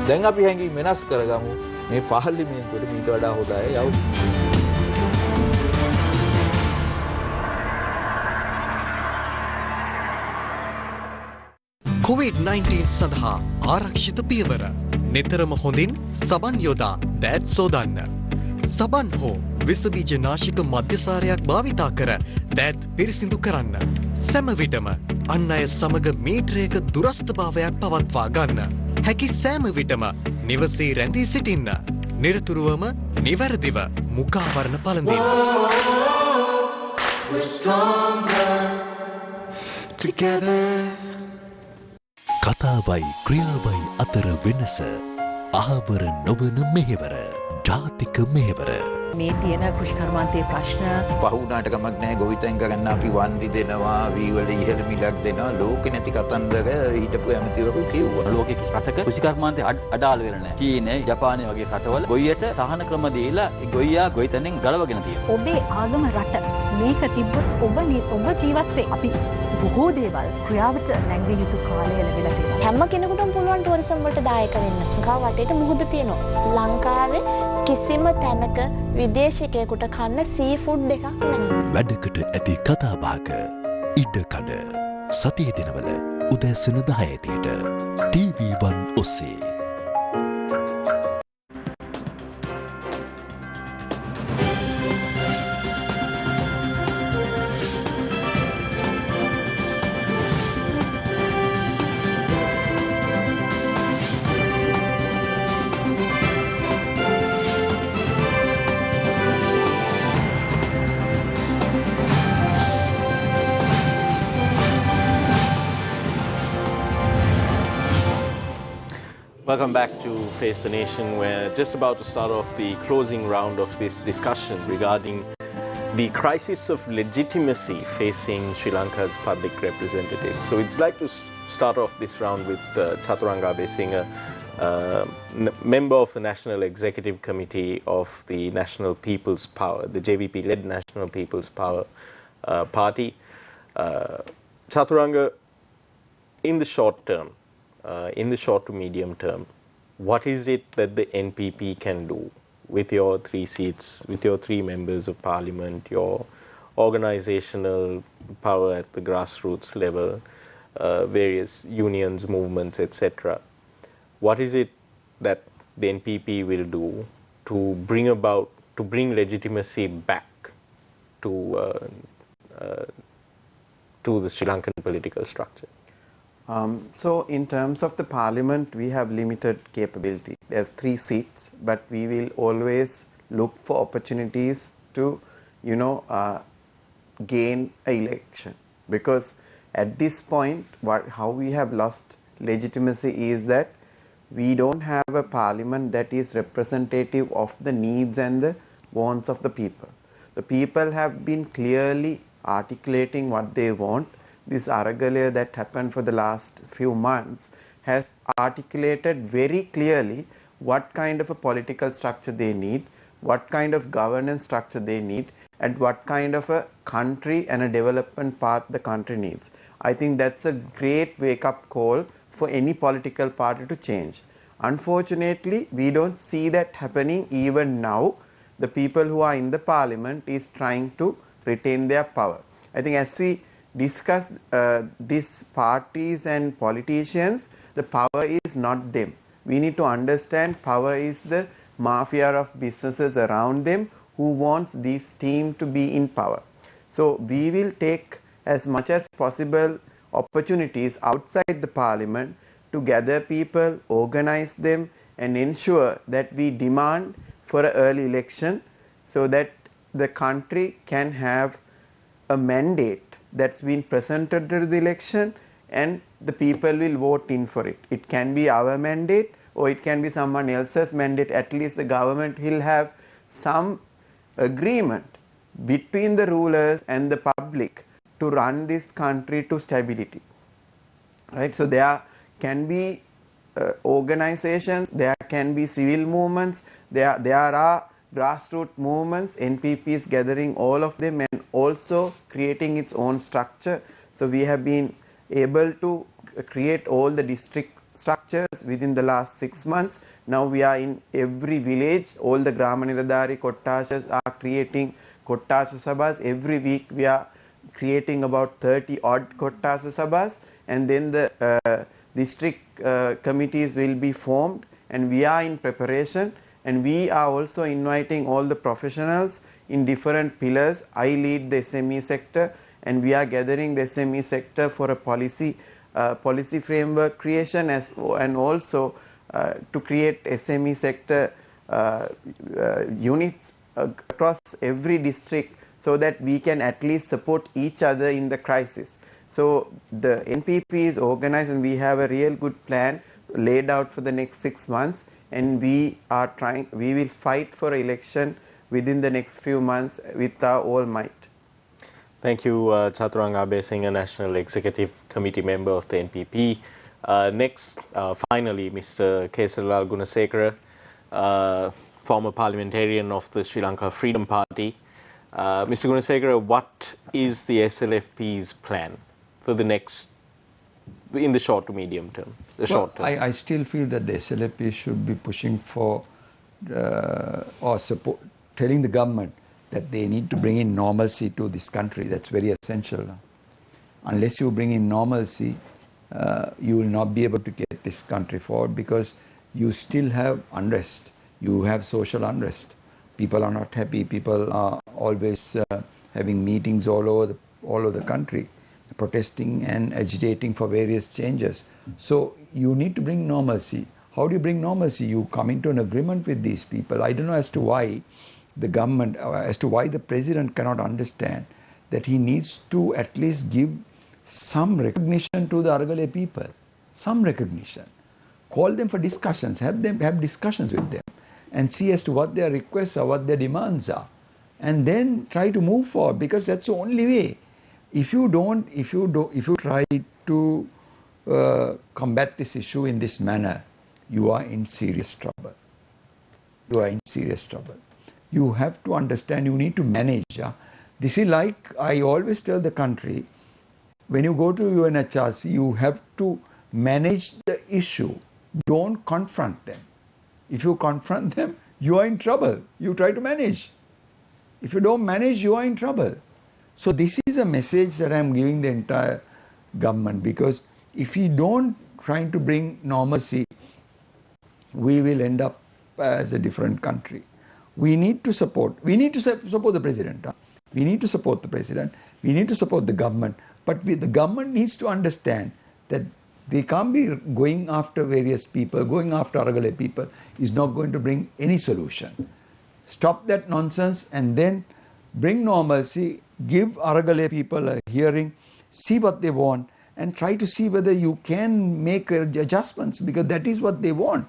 දැන් අපි හැඟීම් වෙනස් කරගමු. මේ පාර්ලිමේන්තුවට මීට වඩා හොඳ අය යවමු. COVID-19 සඳහා ආරක්ෂිත පියවර. නිතරම හොඳින් සබන් යොදා දෑත් සෝදන්න. සබන් හෝ විසබීජනාශක මධ්‍යසාරයක් භාවිතා කර දෑත් පිරිසිදු කරන්න. සැම විටම අන් අය සමග මීටරයක දුරස්ථභාවයක් පවත්වා ගන්න. හැකි සෑම විටම නිවසේ රැඳී සිටින්න. නිරතුරුවම නිවැරදිව මුඛාවරණ පළඳින්න. කතාවයි ක්‍රියාවයි අතර වෙනස අහවර නොවන මෙහෙවර ජාතික මෙහෙවර. මේ තියෙන කෘෂිකර්මාන්තයේ ප්‍රශ්න පහුණාට කමක් නැහැ ගොවිතැන් කරන්න අපි වන්දි දෙනවා වීවල ඉහළ මිලක් දෙනවා ලෝකෙ නැති කතන්දර හිටපු ඇමතිවරු කිව්වා. ලෝකෙ රටක කෘෂිකර්මාන්තය අඩාල වෙලා නැහැ. චීනය, ජපානය වගේ රටවල ගොයියට සහන ක්‍රම දීලා ගොයියා ගොවිතැනෙන් ගලවගෙන තියෙනවා. ඔබේ ආගම රට මේක තිබ්බොත් ඔබ ජීවත් වෙයි. අපි බොහෝ දේවල් ක්‍රියාවට නැංගිය යුතු කාලය ලැබිලා තියෙනවා. හැම කෙනෙකුටම පුළුවන් ටුවරිසම් වලට දායක වෙන්න. ලංකාව වටේට මුහුද තියෙනවා. ලංකාවේ කිසිම තැනක විදේශිකයෙකුට කන්න සී ෆුඩ් එකක් නැහැ. වැඩකට ඇති කතාබහක ඉඩකඩ සතිය දිනවල උදෑසන 10:00ට TV1 ඔස්සේ. Welcome back to Face the Nation. We're just about to start off the closing round of this discussion regarding the crisis of legitimacy facing Sri Lanka's public representatives. So it's like to start off this round with Chaturanga being a member of the National Executive Committee of the National People's Power, the JVP-led National People's Power Party. Chaturanga, in the short term, in the short to medium term, what is it that the NPP can do with your 3 seats, with your 3 members of parliament, your organizational power at the grassroots level, various unions, movements, etc.? What is it that the NPP will do to bring legitimacy back to the Sri Lankan political structure? So in terms of the parliament, we have limited capability. There's 3 seats, but we will always look for opportunities to, gain an election. Because at this point, how we have lost legitimacy is that we don't have a parliament that is representative of the needs and the wants of the people. The people have been clearly articulating what they want. This Aragale that happened for the last few months has articulated very clearly what kind of a political structure they need, what kind of governance structure they need, and what kind of a country and a development path the country needs. I think that's a great wake-up call for any political party to change. Unfortunately, we don't see that happening even now. The people who are in the parliament is trying to retain their power. I think as we discuss these parties and politicians, the power is not them. We need to understand power is the mafia of businesses around them who wants this team to be in power. So we will take as much as possible opportunities outside the parliament to gather people, organize them, and ensure that we demand for an early election so that the country can have a mandate that's been presented to the election and the people will vote in for it. It can be our mandate or it can be someone else's mandate. At least the government will have some agreement between the rulers and the public to run this country to stability. Right? So there can be organizations, there can be civil movements, there are grassroots movements. NPP is gathering all of them and also creating its own structure. So we have been able to create all the district structures within the last 6 months. Now we are in every village. All the Grama Niladhari Kottashas are creating Kottasa Sabhas. Every week we are creating about 30 odd Kottasa Sabhas, and then the district committees will be formed, and we are in preparation. And we are also inviting all the professionals in different pillars. I lead the SME sector, and we are gathering the SME sector for a policy framework creation and also to create SME sector units across every district so that we can at least support each other in the crisis. So the NPP is organized and we have a real good plan laid out for the next 6 months, and we will fight for election within the next few months with our all might. Thank you, Chaturanga Abesinghe, National Executive Committee member of the NPP. Next, finally, Mr. Kesalalal Gunasekara, former parliamentarian of the Sri Lanka Freedom Party. Mr. Gunasekara, what is the SLFP's plan for the next, in the short to medium term? I still feel that the SLFP should be pushing for or support, telling the government that they need to bring in normalcy to this country. That's very essential. Unless you bring in normalcy, you will not be able to get this country forward, because you still have unrest. You have social unrest. People are not happy. People are always having meetings all over the country, protesting and agitating for various changes. So you need to bring normalcy. How do you bring normalcy? You come into an agreement with these people. I don't know as to why the government, as to why the president cannot understand that he needs to at least give some recognition to the Aragale people. Some recognition. Call them for discussions. Have discussions with them and see as to what their requests are, what their demands are, and then try to move forward, because that's the only way. If you try to combat this issue in this manner, you are in serious trouble. You are in serious trouble. You have to understand, you need to manage. This is like I always tell the country, when you go to UNHRC, you have to manage the issue. Don't confront them. If you confront them, you are in trouble. You try to manage. If you don't manage, you are in trouble. So this is a message that I am giving the entire government, because if we don't try to bring normalcy, we will end up as a different country. We need to support the president. We need to support the president. We need to support the government. But the government needs to understand that they can't be going after various people, going after Aragale people is not going to bring any solution. Stop that nonsense and then bring normalcy, give Aragale people a hearing, see what they want, and try to see whether you can make adjustments, because that is what they want.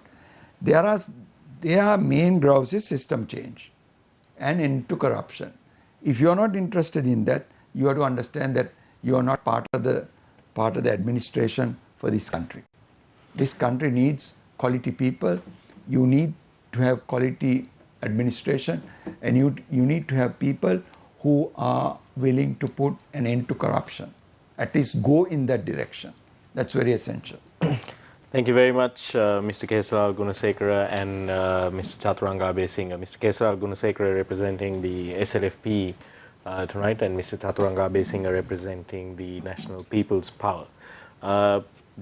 Their main grouse is system change and end to corruption. If you are not interested in that, you have to understand that you are not part of the administration for this country. This country needs quality people. You need to have quality administration, and you need to have people who are willing to put an end to corruption. At least go in that direction. That's very essential. Thank you very much, Mr. Kesalalal Gunasekara and Mr. Chaturanga Abesinghe. Mr. Kesalalal Gunasekara representing the SLFP tonight, and Mr. Chaturanga Abesinghe representing the National People's Power.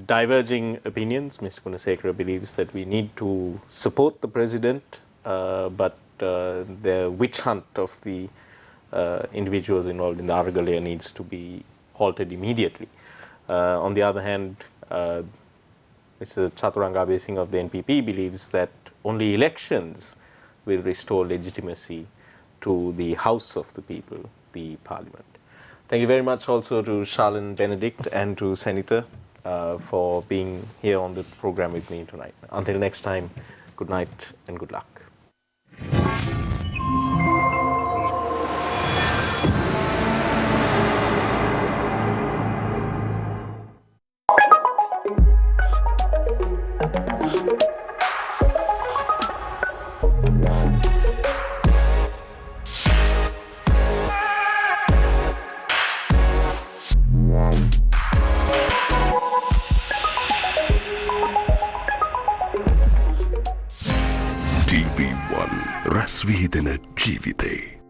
Diverging opinions. Mr. Gunasekara believes that we need to support the president, but the witch hunt of the individuals involved in the Aragale needs to be halted immediately. On the other hand, Mr. Chaturanga Abesinghe of the NPP believes that only elections will restore legitimacy to the House of the People, the Parliament. Thank you very much also to Charlene Benedict and to Senita for being here on the program with me tonight. Until next time, good night and good luck. TV1 රැස් වී දෙන ජීවිතේ